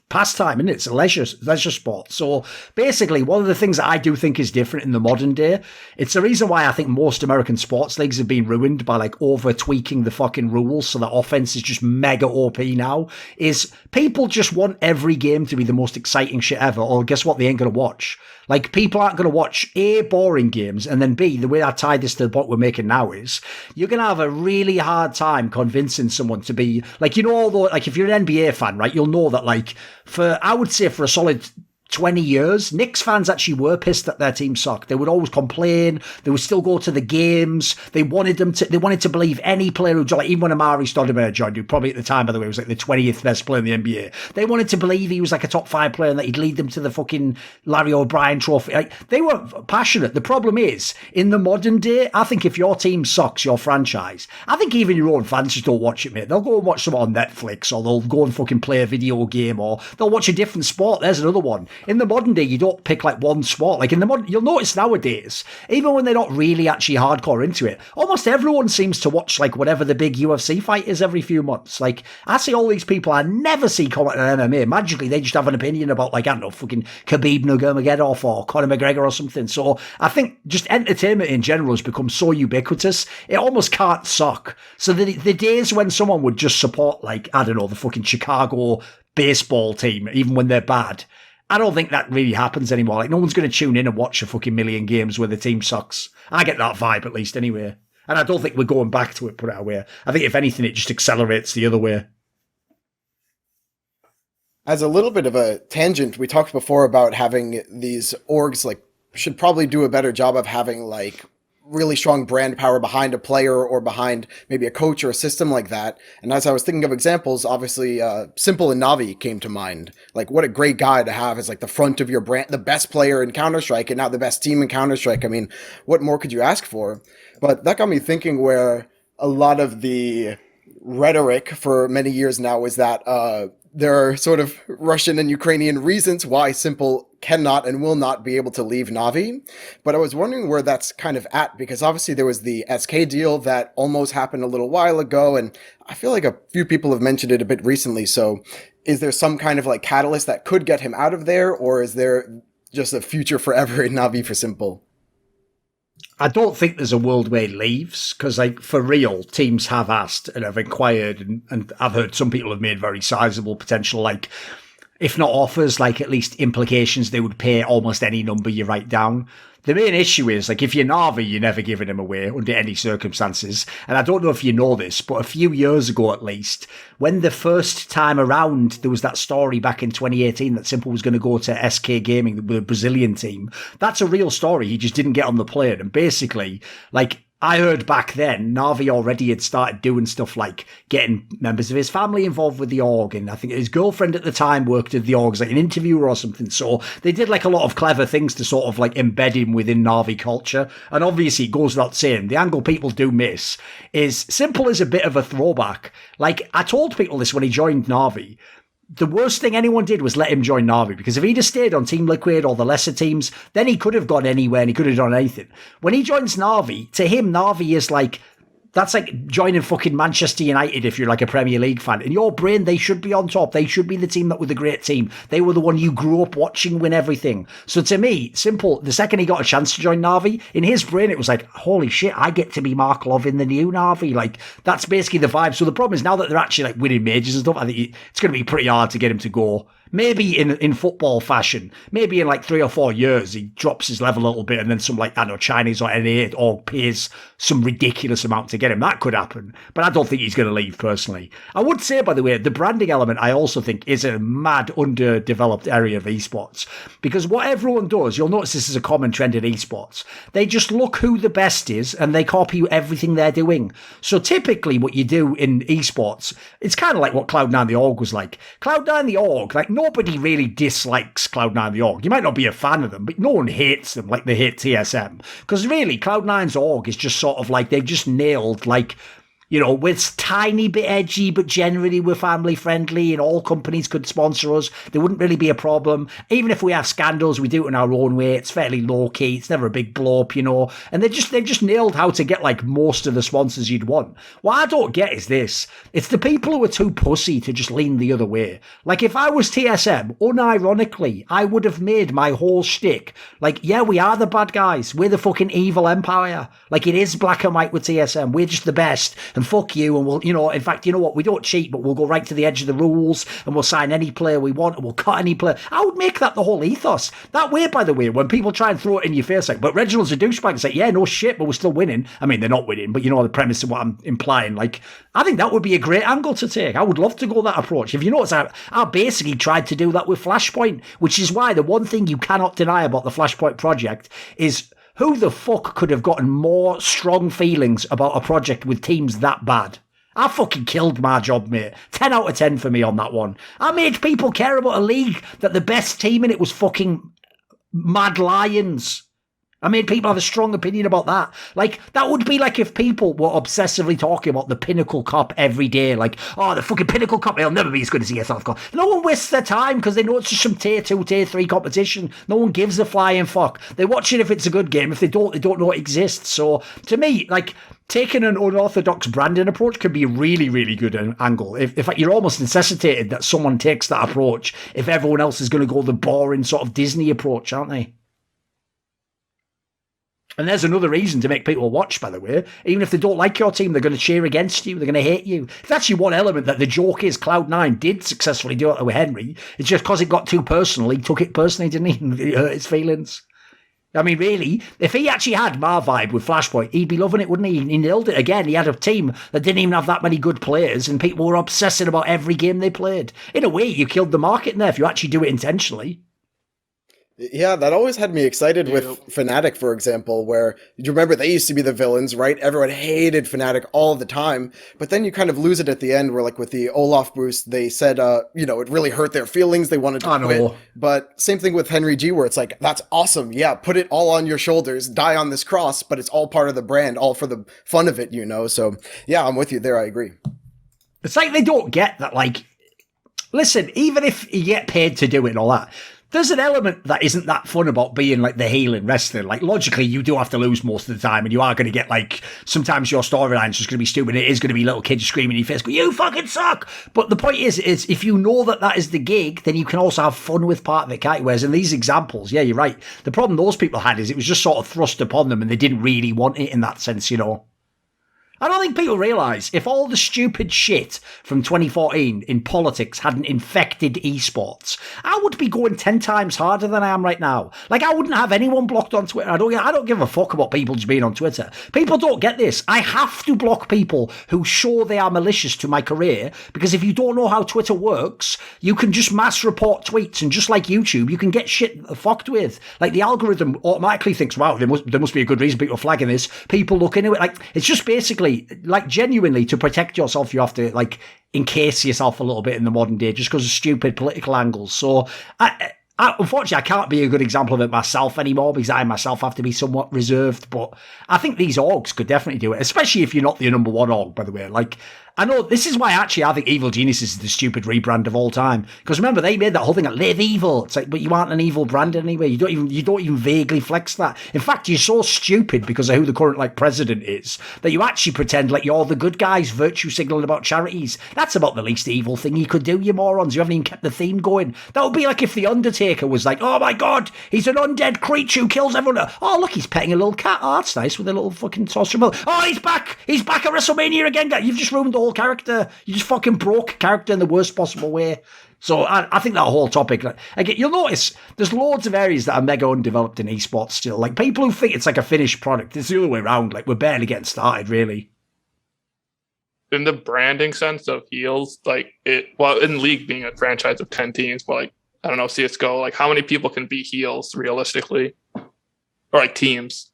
pastime, isn't it? It's a leisure sport. So basically, one of the things that I do think is different in the modern day, it's the reason why I think most American sports leagues have been ruined by like over tweaking the fucking rules so that offense is just mega OP now, is people just want every game to be the most exciting shit ever, or guess what, they ain't gonna watch. Like, people aren't going to watch A, boring games, and then B, the way I tie this to what we're making now is, you're going to have a really hard time convincing someone to be, like, although, like, if you're an NBA fan, right, you'll know that, like, I would say for a solid 20 years, Knicks fans actually were pissed that their team sucked. They would always complain. They would still go to the games. They wanted to believe any player who, like, even when Amari Stoudemire joined, who probably at the time, by the way, was like the 20th best player in the NBA. They wanted to believe he was like a top 5 player and that he'd lead them to the fucking Larry O'Brien trophy. Like, they were passionate. The problem is, in the modern day, I think if your team sucks, your franchise, I think even your own fans just don't watch it, mate. They'll go and watch something on Netflix, or they'll go and fucking play a video game, or they'll watch a different sport. There's another one. In the modern day, you don't pick like one sport. Like, in the modern, you'll notice nowadays, even when they're not really actually hardcore into it, almost everyone seems to watch like whatever the big UFC fight is every few months. Like, I see all these people I never see comment on MMA. Magically, they just have an opinion about, like, I don't know, fucking Khabib Nurmagomedov or Conor McGregor or something. So I think just entertainment in general has become so ubiquitous, it almost can't suck. So the days when someone would just support, like, I don't know, the fucking Chicago baseball team, even when they're bad, I don't think that really happens anymore. Like, no one's going to tune in and watch a fucking million games where the team sucks. I get that vibe, at least, anyway. And I don't think we're going back to it, put it away. I think, if anything, it just accelerates the other way. As a little bit of a tangent, we talked before about having these orgs, like, should probably do a better job of having, like, really strong brand power behind a player or behind maybe a coach or a system like that. And as I was thinking of examples, obviously Simple and Navi came to mind. Like, what a great guy to have as like the front of your brand, the best player in Counter-Strike and now the best team in Counter-Strike. I mean, what more could you ask for? But that got me thinking where a lot of the rhetoric for many years now is that there are sort of Russian and Ukrainian reasons why Simple cannot and will not be able to leave Navi. But I was wondering where that's kind of at, because obviously there was the SK deal that almost happened a little while ago, and I feel like a few people have mentioned it a bit recently. So is there some kind of like catalyst that could get him out of there, or is there just a future forever in Navi for Simple? I don't think there's a world where he leaves, because, like, for real, teams have asked and have inquired, and I've heard some people have made very sizable potential, like, if not offers, like at least implications they would pay almost any number you write down. The main issue is, like, if you're Na'Vi, you're never giving him away under any circumstances. And I don't know if you know this, but a few years ago at least, when the first time around, there was that story back in 2018 that Simple was going to go to SK Gaming with a Brazilian team. That's a real story. He just didn't get on the plane. And basically, like, I heard back then, Na'Vi already had started doing stuff like getting members of his family involved with the org, and I think his girlfriend at the time worked at the org as like an interviewer or something. So they did like a lot of clever things to sort of like embed him within Na'Vi culture. And obviously it goes without saying, the angle people do miss is Simple is a bit of a throwback. Like, I told people this when he joined Na'Vi. The worst thing anyone did was let him join Na'Vi, because if he'd have stayed on Team Liquid or the lesser teams, then he could have gone anywhere and he could have done anything. When he joins Na'Vi, to him, Na'Vi is like, that's like joining fucking Manchester United if you're like a Premier League fan. In your brain, they should be on top. They should be the team that were the great team. They were the one you grew up watching win everything. So to me, Simple, the second he got a chance to join Na'Vi, in his brain, it was like, holy shit, I get to be Mark Love in the new Na'Vi. Like, that's basically the vibe. So the problem is now that they're actually like winning majors and stuff, I think it's going to be pretty hard to get him to go. Maybe in football fashion, maybe in like 3 or 4 years, he drops his level a little bit and then some like, I don't know, Chinese or NA or pays some ridiculous amount to get him. That could happen, but I don't think he's going to leave personally. I would say, by the way, the branding element, I also think is a mad underdeveloped area of esports, because what everyone does, you'll notice this is a common trend in esports. They just look who the best is and they copy everything they're doing. So typically what you do in esports, it's kind of like what Cloud9 the org was like. Cloud9 the org, like nobody really dislikes Cloud9 the org. You might not be a fan of them, but no one hates them like they hate TSM. Because really, Cloud9's org is just sort of like, they've just nailed, like, you know, we're tiny bit edgy, but generally we're family friendly and all companies could sponsor us. There wouldn't really be a problem. Even if we have scandals, we do it in our own way. It's fairly low key. It's never a big blow up, you know. And they've just nailed how to get like most of the sponsors you'd want. What I don't get is this. It's the people who are too pussy to just lean the other way. Like if I was TSM, unironically, I would have made my whole shtick like, yeah, we are the bad guys. We're the fucking evil empire. Like it is black and white with TSM. We're just the best. And fuck you, and we'll, you know, in fact, you know what, we don't cheat, but we'll go right to the edge of the rules, and we'll sign any player we want, and we'll cut any player. I would make that the whole ethos. That way, by the way, when people try and throw it in your face, like, but Reginald's a douchebag, and say, yeah, no shit, but we're still winning. I mean, they're not winning, but you know the premise of what I'm implying. Like, I think that would be a great angle to take. I would love to go that approach. If you notice, I basically tried to do that with Flashpoint, which is why the one thing you cannot deny about the Flashpoint project is who the fuck could have gotten more strong feelings about a project with teams that bad? I fucking killed my job, mate. 10 out of 10 for me on that one. I made people care about a league that the best team in it was fucking Mad Lions. I made people have a strong opinion about that. Like, that would be like if people were obsessively talking about the Pinnacle Cup every day. Like, oh, the fucking Pinnacle Cup, it'll never be as good as the ESL Cup. No one wastes their time because they know it's just some tier 2, tier 3 competition. No one gives a flying fuck. They watch it if it's a good game. If they don't know it exists. So, to me, like, taking an unorthodox branding approach can be a really, really good angle. In fact, you're almost necessitated that someone takes that approach if everyone else is going to go the boring sort of Disney approach, aren't they? And there's another reason to make people watch, by the way. Even if they don't like your team, they're going to cheer against you. They're going to hate you. It's actually one element that the joke is Cloud9 did successfully do it with Henry. It's just because it got too personal. He took it personally, didn't he? It hurt his feelings. I mean, really, if he actually had my vibe with Flashpoint, he'd be loving it, wouldn't he? He nailed it again. He had a team that didn't even have that many good players, and people were obsessing about every game they played. In a way, you killed the market in there if you actually do it intentionally. Yeah, that always had me excited with Fnatic, for example, where you remember they used to be the villains, right? Everyone hated Fnatic all the time, but then you kind of lose it at the end where, like, with the Olaf boost, they said, you know, it really hurt their feelings. They wanted to quit. But same thing with Henry G, where it's like, that's awesome. Yeah, put it all on your shoulders, die on this cross, but it's all part of the brand, all for the fun of it, you know? So, yeah, I'm with you there. I agree. It's like they don't get that, like, listen, even if you get paid to do it and all that, there's an element that isn't that fun about being like the heel in wrestling. Like, logically, you do have to lose most of the time, and you are going to get, like, sometimes your storyline's just going to be stupid. It is going to be little kids screaming in your face, go, you fucking suck! But the point is if you know that is the gig, then you can also have fun with part of it, can't you? Whereas in these examples, yeah, you're right. The problem those people had is it was just sort of thrust upon them, and they didn't really want it in that sense, you know. I don't think people realise if all the stupid shit from 2014 in politics hadn't infected esports, I would be going 10 times harder than I am right now. Like, I wouldn't have anyone blocked on Twitter. I don't give a fuck about people just being on Twitter. People don't get this. I have to block people who show they are malicious to my career, because if you don't know how Twitter works, you can just mass report tweets, and just like YouTube, you can get shit fucked with. Like, the algorithm automatically thinks, wow, there must be a good reason people are flagging this. People look into it. Like, it's just basically, like, genuinely, to protect yourself, you have to, like, encase yourself a little bit in the modern day just because of stupid political angles. So, unfortunately, I can't be a good example of it myself anymore, because I myself have to be somewhat reserved. But I think these orgs could definitely do it, especially if you're not the number one org, by the way. Like, I know this is why actually I think Evil Geniuses is the stupid rebrand of all time. Because remember, they made that whole thing at Live Evil. It's like, but you aren't an evil brand anyway. You don't even vaguely flex that. In fact, you're so stupid because of who the current like president is that you actually pretend like you're the good guys virtue signaling about charities. That's about the least evil thing you could do, you morons. You haven't even kept the theme going. That would be like if the Undertaker was like, oh my god, he's an undead creature who kills everyone. Oh look, he's petting a little cat. Oh, that's nice, with a little fucking toss remote. Oh, he's back at WrestleMania again. You've just ruined the whole character. You just fucking broke character in the worst possible way. So I think that whole topic, again, you'll notice there's loads of areas that are mega undeveloped in esports still. Like, people who think it's like a finished product, it's the other way around. Like, we're barely getting started, really. In the branding sense of heels, like in League being a franchise of 10 teams, but like, I don't know, CSGO, like how many people can be heels realistically? Or like teams?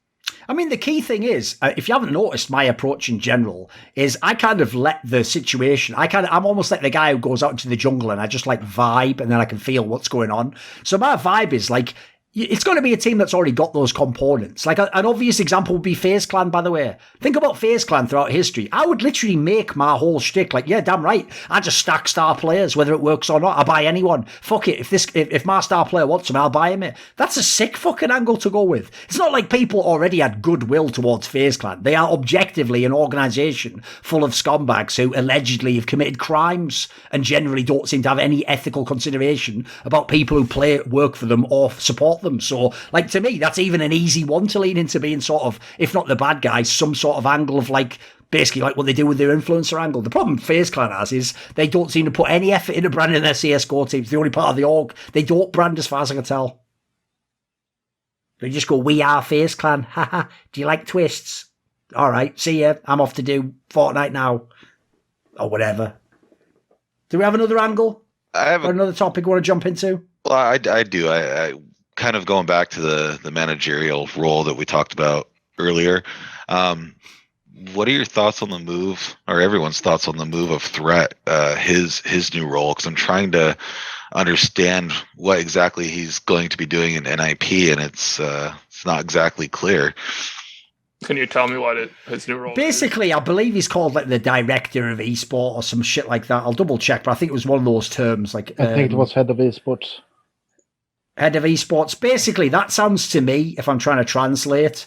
I mean, the key thing is, if you haven't noticed, my approach in general is I kind of let the situation, I'm almost like the guy who goes out into the jungle and I just like vibe and then I can feel what's going on. So my vibe is like, it's going to be a team that's already got those components. Like, an obvious example would be FaZe Clan, by the way. Think about FaZe Clan throughout history. I would literally make my whole shtick like, yeah, damn right. I just stack star players, whether it works or not. I buy anyone. Fuck it. If my star player wants him, I'll buy him it. That's a sick fucking angle to go with. It's not like people already had goodwill towards FaZe Clan. They are objectively an organisation full of scumbags who allegedly have committed crimes and generally don't seem to have any ethical consideration about people who work for them or support them. So, like, to me, that's even an easy one to lean into being sort of, if not the bad guys, some sort of angle of like, basically like what they do with their influencer angle. The problem FaZe Clan has is they don't seem to put any effort into branding their CSGO teams. The only part of the org, they don't brand as far as I can tell. They just go, we are FaZe Clan. Haha, do you like twists? All right, see ya. I'm off to do Fortnite now. Or whatever. Do we have another angle? Or another topic we want to jump into? Well, I do. I kind of going back to the managerial role that we talked about earlier. What are your thoughts on the move, or everyone's thoughts on the move of Threat, his new role? Because I'm trying to understand what exactly he's going to be doing in NIP, and it's not exactly clear. Can you tell me what his new role Basically, is? I believe he's called like the director of esport or some shit like that. I'll double check, but I think it was one of those terms. Like, I think it was head of esports. Head of esports. Basically, that sounds to me, if I'm trying to translate,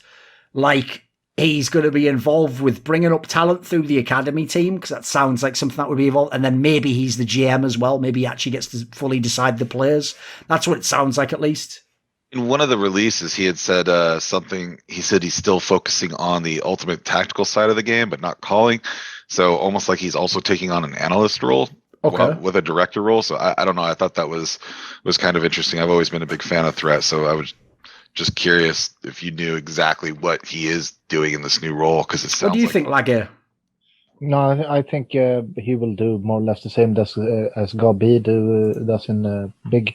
like he's going to be involved with bringing up talent through the academy team, because that sounds like something that would be involved. And then maybe he's the GM as well. Maybe he actually gets to fully decide the players. That's what it sounds like, at least. In one of the releases, he had said something. He said he's still focusing on the ultimate tactical side of the game, but not calling. So almost like he's also taking on an analyst role. Okay. With a director role. So I don't know. I thought that was kind of interesting. I've always been a big fan of Threat, so I was just curious if you knew exactly what he is doing in this new role, because it sounds. What do you think, Lager? No, I think he will do more or less the same as Goff does in Big.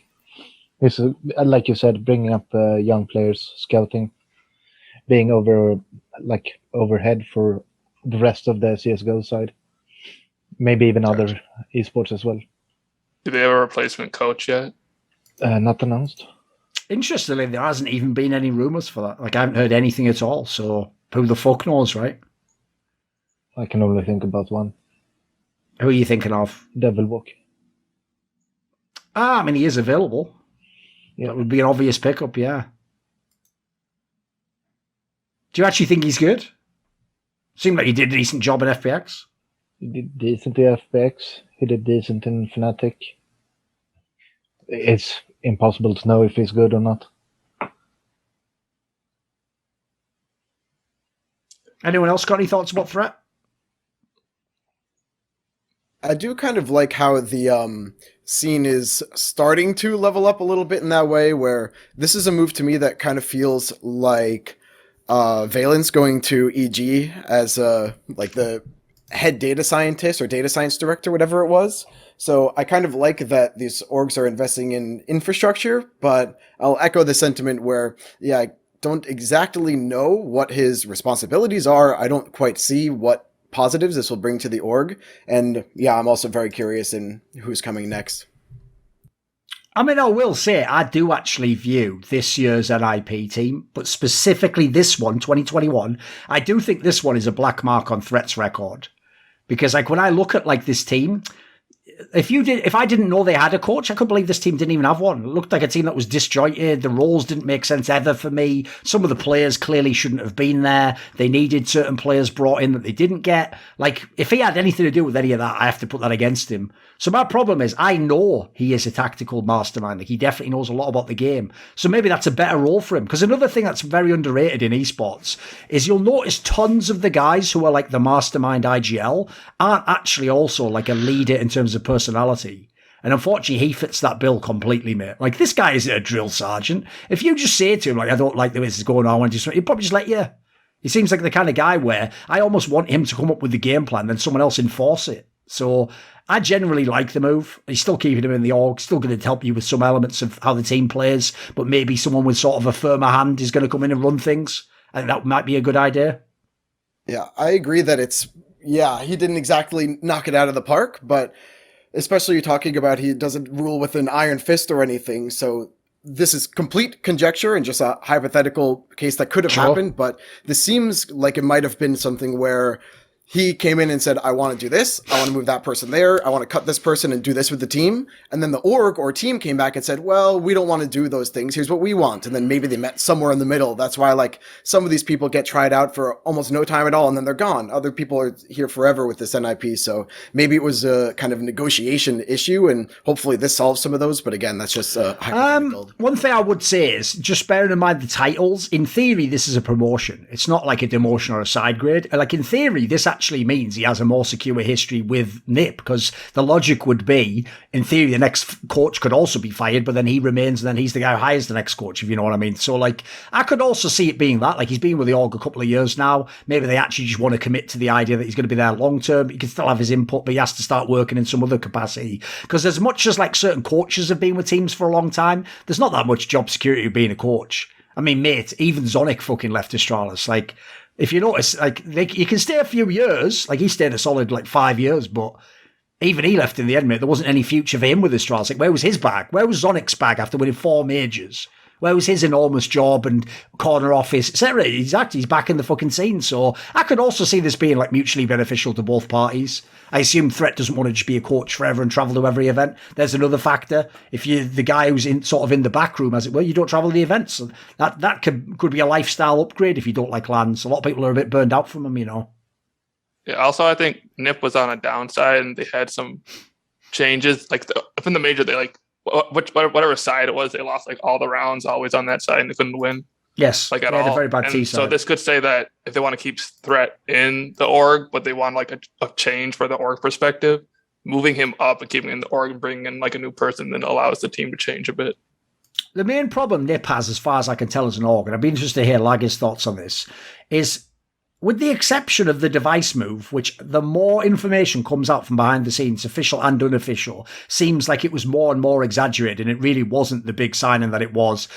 It's like you said, bringing up young players, scouting, being overhead for the rest of the CSGO side. Maybe even other esports as well. Do they have a replacement coach yet? Not announced. Interestingly, there hasn't even been any rumors for that. Like, I haven't heard anything at all. So who the fuck knows, right? I can only think about one. Who are you thinking of? Devilwalk. I mean, he is available. Yeah. That would be an obvious pickup, yeah. Do you actually think he's good? Seemed like he did a decent job in FPX. He did decent in FPX. He did decent in Fnatic. It's impossible to know if he's good or not. Anyone else got any thoughts about Threat? I do kind of like how the scene is starting to level up a little bit in that way, where this is a move to me that kind of feels like Valence going to EG as like the head data scientist or data science director, whatever it was. So I kind of like that these orgs are investing in infrastructure, but I'll echo the sentiment where, yeah, I don't exactly know what his responsibilities are. I don't quite see what positives this will bring to the org. And yeah, I'm also very curious in who's coming next. I mean, I will say, I do actually view this year's NIP team, but specifically this one, 2021, I do think this one is a black mark on Threat's record. Because like when I look at like this team, if I didn't know they had a coach, I couldn't believe this team didn't even have one. It looked like a team that was disjointed. The roles didn't make sense ever for me. Some of the players clearly shouldn't have been there. They needed certain players brought in that they didn't get. Like, if he had anything to do with any of that, I have to put that against him. So my problem is, I know he is a tactical mastermind. Like, he definitely knows a lot about the game. So maybe that's a better role for him. Because another thing that's very underrated in esports is you'll notice tons of the guys who are like the mastermind IGL aren't actually also like a leader in terms of personality. And unfortunately, he fits that bill completely, mate. Like, this guy isn't a drill sergeant. If you just say to him, like, I don't like the way this is going on, I want to do something, he'll probably just let you. He seems like the kind of guy where I almost want him to come up with the game plan, then someone else enforce it. So I generally like the move. He's still keeping him in the org, still going to help you with some elements of how the team plays, but maybe someone with sort of a firmer hand is going to come in and run things. I think that might be a good idea. Yeah, I agree that he didn't exactly knock it out of the park, but especially you're talking about he doesn't rule with an iron fist or anything, so this is complete conjecture and just a hypothetical case that could have happened, but this seems like it might have been something where he came in and said, I want to do this, I want to move that person there, I want to cut this person and do this with the team. And then the org or team came back and said, well, we don't want to do those things, here's what we want. And then maybe they met somewhere in the middle. That's why like some of these people get tried out for almost no time at all and then they're gone. Other people are here forever with this NIP. So maybe it was a kind of negotiation issue and hopefully this solves some of those. But again, that's just hypothetical. One thing I would say is just bearing in mind the titles, in theory, this is a promotion. It's not like a demotion or a side grade. Like in theory, this actually means he has a more secure history with Nip, because the logic would be, in theory, the next coach could also be fired, but then he remains and then he's the guy who hires the next coach, if you know what I mean. So like, I could also see it being that, like he's been with the org a couple of years now. Maybe they actually just want to commit to the idea that he's going to be there long term. He can still have his input, but he has to start working in some other capacity. Because as much as like certain coaches have been with teams for a long time, there's not that much job security of being a coach. I mean, mate, even Zonic fucking left Astralis. Like, if you notice, like, you can stay a few years. Like, he stayed a solid, like, 5 years, but even he left in the end, mate. There wasn't any future for him with Astralis. Like, where was his bag? Where was Zonic's bag after winning 4 majors? Where was his enormous job and corner office, etc.? Exactly, he's back in the fucking scene. So I could also see this being, like, mutually beneficial to both parties. I assume Threat doesn't want to just be a coach forever and travel to every event. There's another factor. If you're the guy who's in sort of in the back room, as it were, you don't travel to the events. So that could be a lifestyle upgrade if you don't like LANs. A lot of people are a bit burned out from them, you know. Yeah, also, I think Nip was on a downside and they had some changes. Like, in the major, they, like, whatever side it was, they lost, like, all the rounds always on that side and they couldn't win. Yes, like at all. Had a very bad T side. So this could say that if they want to keep Threat in the org, but they want like a change for the org perspective, moving him up and keeping him in the org and bringing in like a new person then allows the team to change a bit. The main problem Nip has, as far as I can tell as an org, and I'd be interested to hear Lagger's thoughts on this, is with the exception of the device move, which the more information comes out from behind the scenes, official and unofficial, seems like it was more and more exaggerated and it really wasn't the big signing that it was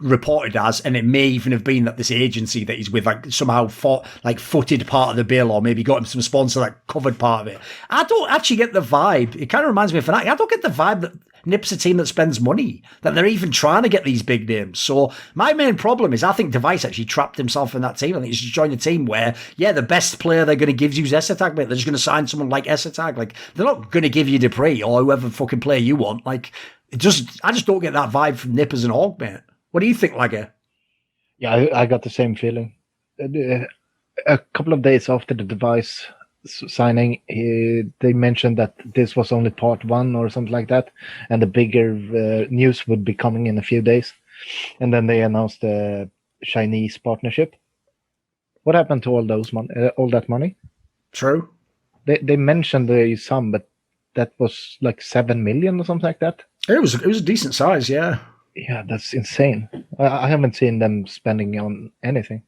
reported as, and it may even have been that this agency that he's with like somehow footed part of the bill or maybe got him some sponsor that covered part of it. I don't actually get the vibe. It kind of reminds me of Fnatic. I don't get the vibe that Nip's a team that spends money, that they're even trying to get these big names. So my main problem is I think Device actually trapped himself in that team. I think he's just joined a team where, yeah, the best player they're going to give you is Esatag, mate. They're just going to sign someone like Esatag. Like, they're not going to give you Dupree or whoever fucking player you want. Like, I just don't get that vibe from Nip as an org, mate. What do you think, Lagger? Yeah, I got the same feeling. A couple of days after the Device signing, they mentioned that this was only part 1 or something like that, and the bigger news would be coming in a few days. And then they announced the Chinese partnership. What happened to all that money? True. They mentioned the sum, but that was like 7 million or something like that. It was a decent size, yeah. Yeah, that's insane. I haven't seen them spending on anything.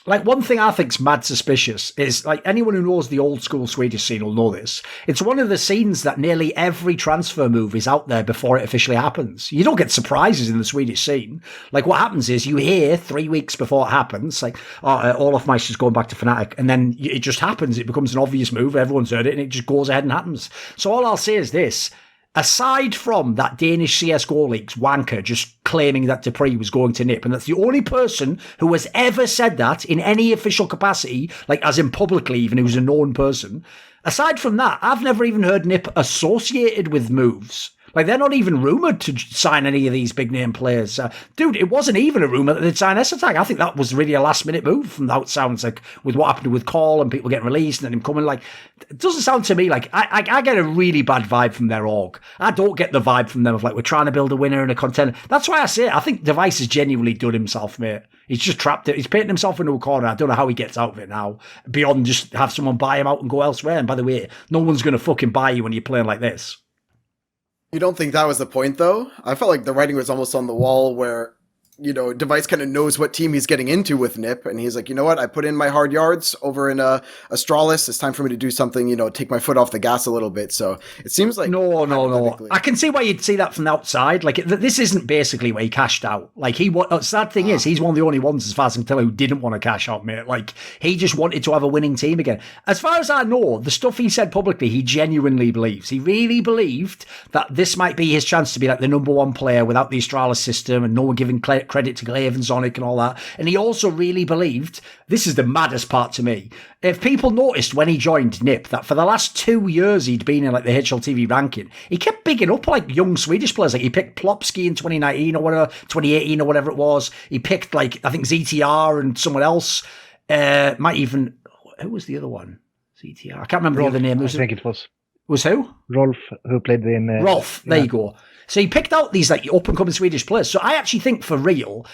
Like, one thing I think's mad suspicious is, like, anyone who knows the old school Swedish scene will know this. It's one of the scenes that nearly every transfer move is out there before it officially happens. You don't get surprises in the Swedish scene. Like, what happens is you hear 3 weeks before it happens, like, Olof Meister's going back to Fnatic, and then it just happens. It becomes an obvious move. Everyone's heard it, and it just goes ahead and happens. So all I'll say is this. Aside from that Danish CSGO league's wanker just claiming that Dupree was going to Nip, and that's the only person who has ever said that in any official capacity, like as in publicly even, who's a known person. Aside from that, I've never even heard Nip associated with moves. Like, they're not even rumoured to sign any of these big name players. Dude, it wasn't even a rumour that they'd sign Esatag. I think that was really a last minute move from how it sounds like, with what happened with Call and people getting released and then him coming. Like, it doesn't sound to me like, I get a really bad vibe from their org. I don't get the vibe from them of like, we're trying to build a winner and a contender. That's why I say it. I think Device has genuinely done himself, mate. He's just trapped it. He's painting himself into a corner. I don't know how he gets out of it now, beyond just have someone buy him out and go elsewhere. And by the way, no one's going to fucking buy you when you're playing like this. You don't think that was the point, though? I felt like the writing was almost on the wall where, you know, Device kind of knows what team he's getting into with Nip, and he's like, you know what, I put in my hard yards over in Astralis. It's time for me to do something, you know, take my foot off the gas a little bit. So it seems like... No. I can see why you'd see that from the outside. Like, this isn't basically where he cashed out. Like, sad thing is, he's one of the only ones, as far as I can tell, who didn't want to cash out, mate. Like, he just wanted to have a winning team again. As far as I know, the stuff he said publicly, he genuinely believes. He really believed that this might be his chance to be like the number one player without the Astralis system and no one giving credit to Glaive and Sonic and all that. And he also really believed, this is the maddest part to me, if people noticed when he joined Nip that for the last 2 years he'd been in like the HLTV ranking, he kept bigging up like young Swedish players. Like, he picked Plopsky in 2019 or whatever, 2018 or whatever it was. He picked like, I think ZTR and someone else. Who was the other one? ZTR. I can't remember Rolf, the other name. I think it was who? Rolf, who played in... Rolf, there you go. So he picked out these like up-and-coming Swedish players. So I actually think, for real,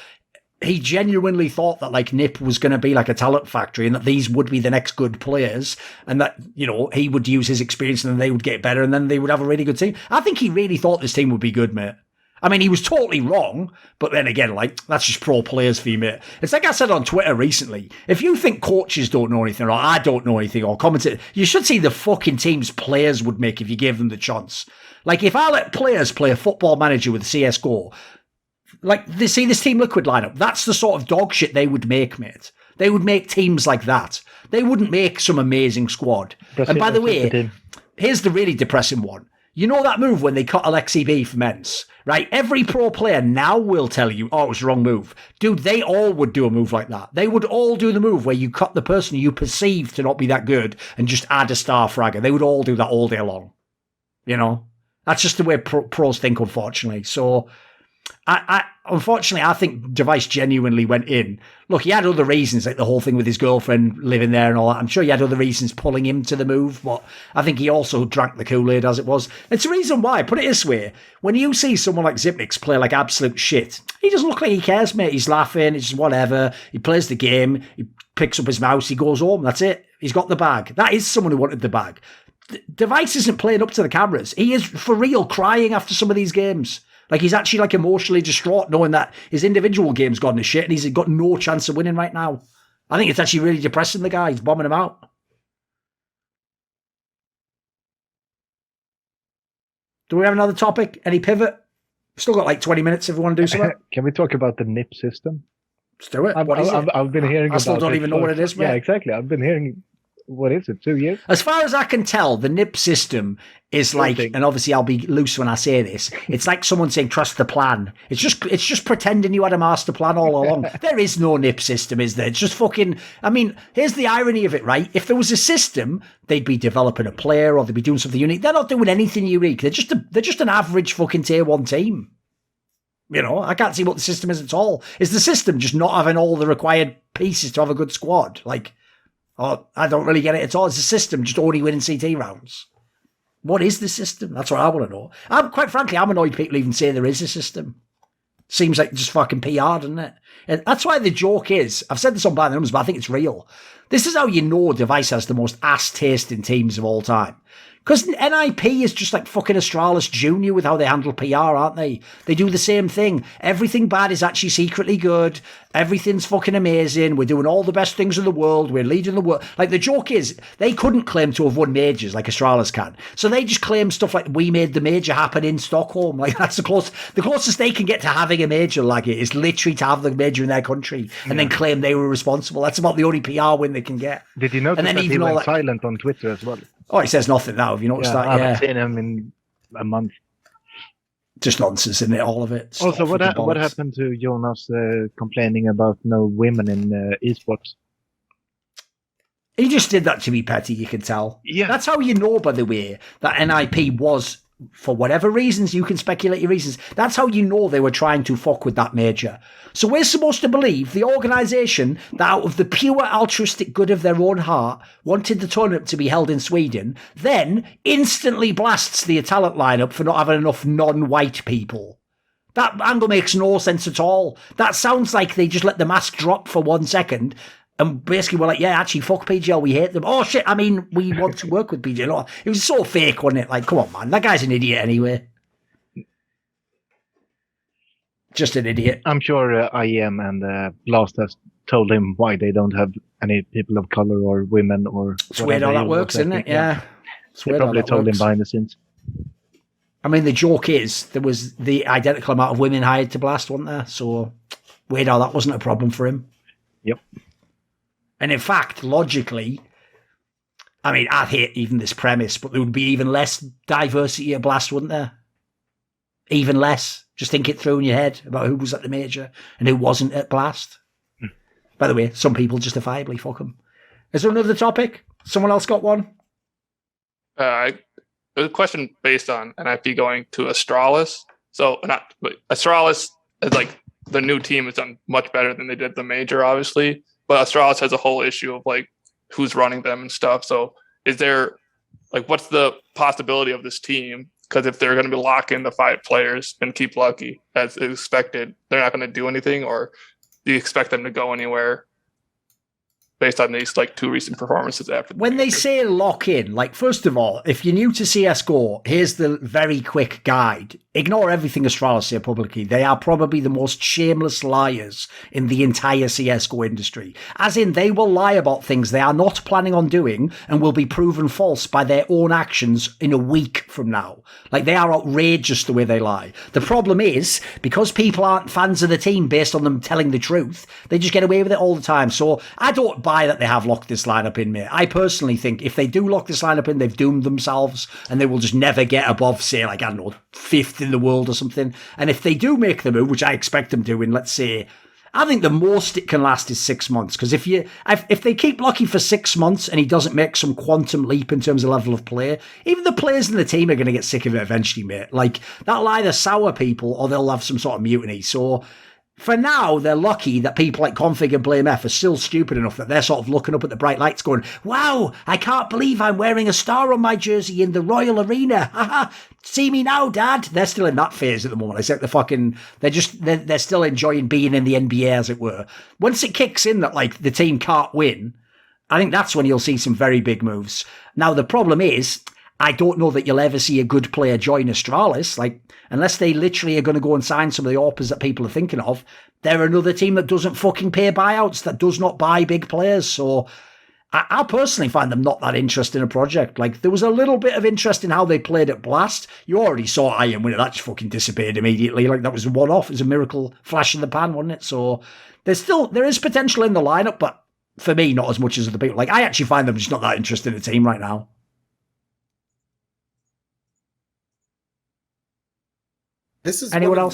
he genuinely thought that like Nip was going to be like a talent factory and that these would be the next good players and that, you know, he would use his experience and then they would get better and then they would have a really good team. I think he really thought this team would be good, mate. I mean, he was totally wrong, but then again, like, that's just pro players for you, mate. It's like I said on Twitter recently, if you think coaches don't know anything, or I don't know anything, or commentators, you should see the fucking teams players would make if you gave them the chance. Like, if I let players play a football manager with CSGO, like, they see this Team Liquid lineup, that's the sort of dog shit they would make, mate. They would make teams like that. They wouldn't make some amazing squad. And by the way, here's the really depressing one. You know that move when they cut Alexi B for Mens, right? Every pro player now will tell you, oh, it was the wrong move. Dude, they all would do a move like that. They would all do the move where you cut the person you perceive to not be that good and just add a star fragger. They would all do that all day long. You know? That's just the way pros think, unfortunately. So, unfortunately, I think Device genuinely went in. Look, he had other reasons, like the whole thing with his girlfriend living there and all that. I'm sure he had other reasons pulling him to the move, but I think he also drank the Kool-Aid as it was. It's the reason why. Put it this way. When you see someone like Zipnix play like absolute shit, he doesn't look like he cares, mate. He's laughing. It's just whatever. He plays the game. He picks up his mouse. He goes home. That's it. He's got the bag. That is someone who wanted the bag. Device isn't playing up to the cameras. He is, for real, crying after some of these games. Like, he's actually, like, emotionally distraught knowing that his individual game's gone to shit and he's got no chance of winning right now. I think it's actually really depressing, the guy. He's bombing him out. Do we have another topic? Any pivot? We've still got, like, 20 minutes if we want to do something. Can we talk about the NIP system? Let's do it. I've been hearing about it. I still don't even know what it is, mate. Yeah, exactly. I've been hearing... What is it, 2 years? As far as I can tell, the NIP system is like, and obviously I'll be loose when I say this, it's like someone saying, trust the plan. It's just pretending you had a master plan all along. There is no NIP system, is there? It's just fucking, I mean, here's the irony of it, right? If there was a system, they'd be developing a player or they'd be doing something unique. They're not doing anything unique. They're just an average fucking tier 1 team. You know, I can't see what the system is at all. Is the system just not having all the required pieces to have a good squad? Like, oh, I don't really get it at all. It's a system just only winning CT rounds. What is the system? That's what I want to know. Quite frankly, I'm annoyed people even say there is a system. Seems like just fucking PR, doesn't it? And that's why the joke is, I've said this on Blind Numbers, but I think it's real. This is how you know Device has the most ass-tasting teams of all time. Because NIP is just like fucking Astralis Junior with how they handle PR, aren't they? They do the same thing. Everything bad is actually secretly good. Everything's fucking amazing. We're doing all the best things in the world. We're leading the world. Like, the joke is, they couldn't claim to have won majors like Astralis can. So they just claim stuff like, we made the major happen in Stockholm. Like, that's the closest they can get to having a major like it is literally to have the major in their country and then claim they were responsible. That's about the only PR win they can get. Did you notice that he went silent on Twitter as well? Oh, he says nothing now. Have you noticed that? I haven't seen him in a month. Just nonsense, isn't it? All of it. Also, what happened to Jonas complaining about no women in esports? He just did that to be petty, you can tell. Yeah. That's how you know, by the way, that NIP was, for whatever reasons, you can speculate your reasons, that's how you know they were trying to fuck with that major. So we're supposed to believe the organisation that out of the pure altruistic good of their own heart wanted the tournament to be held in Sweden, then instantly blasts the talent lineup for not having enough non-white people. That angle makes no sense at all. That sounds like they just let the mask drop for 1 second and basically we're like, yeah, actually, fuck PGL, we hate them. Oh, shit, I mean, we want to work with PGL. No, it was so fake, wasn't it? Like, come on, man, that guy's an idiot anyway. Just an idiot. I'm sure IEM and Blast has told him why they don't have any people of color or women or... It's weird how that works, isn't it? Yeah. They probably told him behind the scenes. I mean, the joke is there was the identical amount of women hired to Blast, wasn't there? So, weird how that wasn't a problem for him. Yep. And in fact, logically, I mean, I hate even this premise, but there would be even less diversity at Blast, wouldn't there? Even less. Just think it through in your head about who was at the major and who wasn't at Blast. By the way, some people justifiably fuck them. Is there another topic? Someone else got one? There's a question based on NIP going to Astralis. So, Astralis is like the new team has done much better than they did the major, obviously. But Astralis has a whole issue of like who's running them and stuff. So, is there like what's the possibility of this team? Because if they're going to be locking the 5 players and keep lucky as expected, they're not going to do anything, or do you expect them to go anywhere based on these like 2 recent performances after? When they say lock in, like, first of all, if you're new to CSGO, here's the very quick guide. Ignore everything Astralis say publicly. They are probably the most shameless liars in the entire CSGO industry. As in, they will lie about things they are not planning on doing and will be proven false by their own actions in a week from now. Like, they are outrageous the way they lie. The problem is, because people aren't fans of the team based on them telling the truth, they just get away with it all the time. So I don't buy that they have locked this lineup in, mate. I personally think if they do lock this lineup in, they've doomed themselves and they will just never get above, say, like, I don't know, 5th in the world or something. And if they do make the move, which I expect them to in, let's say, I think the most it can last is 6 months. Because if they keep Lucky for 6 months and he doesn't make some quantum leap in terms of level of play, even the players in the team are going to get sick of it eventually, mate. Like, that'll either sour people or they'll have some sort of mutiny. So for now, they're lucky that people like Config and Blame F are still stupid enough that they're sort of looking up at the bright lights going, wow, I can't believe I'm wearing a star on my jersey in the Royal Arena. Haha, see me now, Dad. They're still in that phase at the moment. Except they're still enjoying being in the NBA, as it were. Once it kicks in that, like, the team can't win, I think that's when you'll see some very big moves. Now, the problem is, I don't know that you'll ever see a good player join Astralis. Like, unless they literally are going to go and sign some of the AWPers that people are thinking of, they're another team that doesn't fucking pay buyouts, that does not buy big players. So I personally find them not that interested in a project. Like, there was a little bit of interest in how they played at Blast. You already saw Iron Winner. That just fucking disappeared immediately. Like, that was a one-off. It was a miracle flash in the pan, wasn't it? So there is potential in the lineup, but for me, not as much as other people. Like, I actually find them just not that interested in the team right now. This is Anyone one of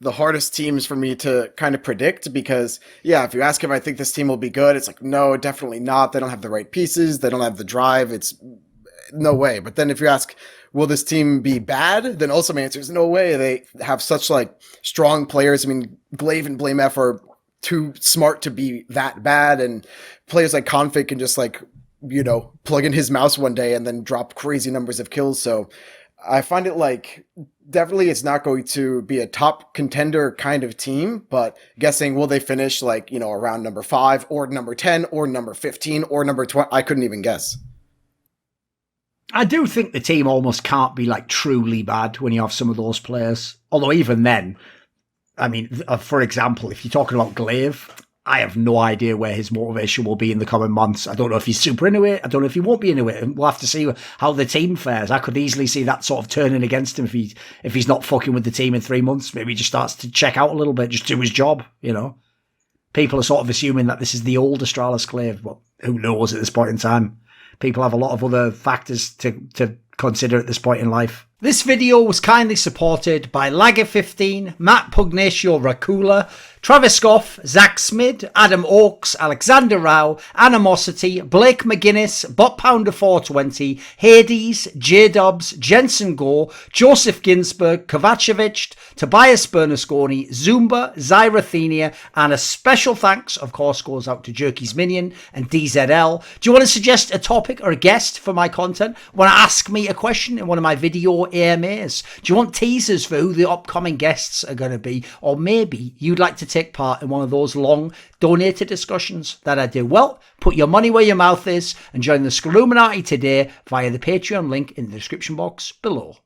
the hardest teams for me to kind of predict because, yeah, if you ask if I think this team will be good, it's like, no, definitely not. They don't have the right pieces. They don't have the drive. It's no way. But then if you ask, will this team be bad? Then also my answer is no way. They have such like strong players. I mean, Glaive and Blame F are too smart to be that bad. And players like Config can just like, you know, plug in his mouse one day and then drop crazy numbers of kills. So I find it like definitely it's not going to be a top contender kind of team, but guessing will they finish like, you know, around number 5 or number 10 or number 15 or number 20? I couldn't even guess. I do think the team almost can't be like truly bad when you have some of those players. Although even then, I mean, for example, if you're talking about Glaive, I have no idea where his motivation will be in the coming months. I don't know if he's super into it. I don't know if he won't be into it. And we'll have to see how the team fares. I could easily see that sort of turning against him if he's not fucking with the team in 3 months. Maybe he just starts to check out a little bit, just do his job, you know. People are sort of assuming that this is the old Astralis Glaive. Well, who knows at this point in time? People have a lot of other factors to consider at this point in life. This video was kindly supported by Lager15, Matt Pugnatio Rajcula, Travis Goff, Zack Schmidt, Adam Ochs, Alexander Rao, Animosity, Blake McGuinness, Bot Pounder 420, Hades, Jdubs, Jensen Goh, Joseph Ginsburg, Kovacevicd, Tobias Bernasconi, Zoomba, Zyrathenia, and a special thanks, of course, goes out to Jerky's Minion and DZL. Do you want to suggest a topic or a guest for my content? Want to ask me a question in one of my video AMAs? Do you want teasers for who the upcoming guests are going to be? Or maybe you'd like to take part in one of those long donated discussions that I do? Well, put your money where your mouth is and join the Skruminati today via the Patreon link in the description box below.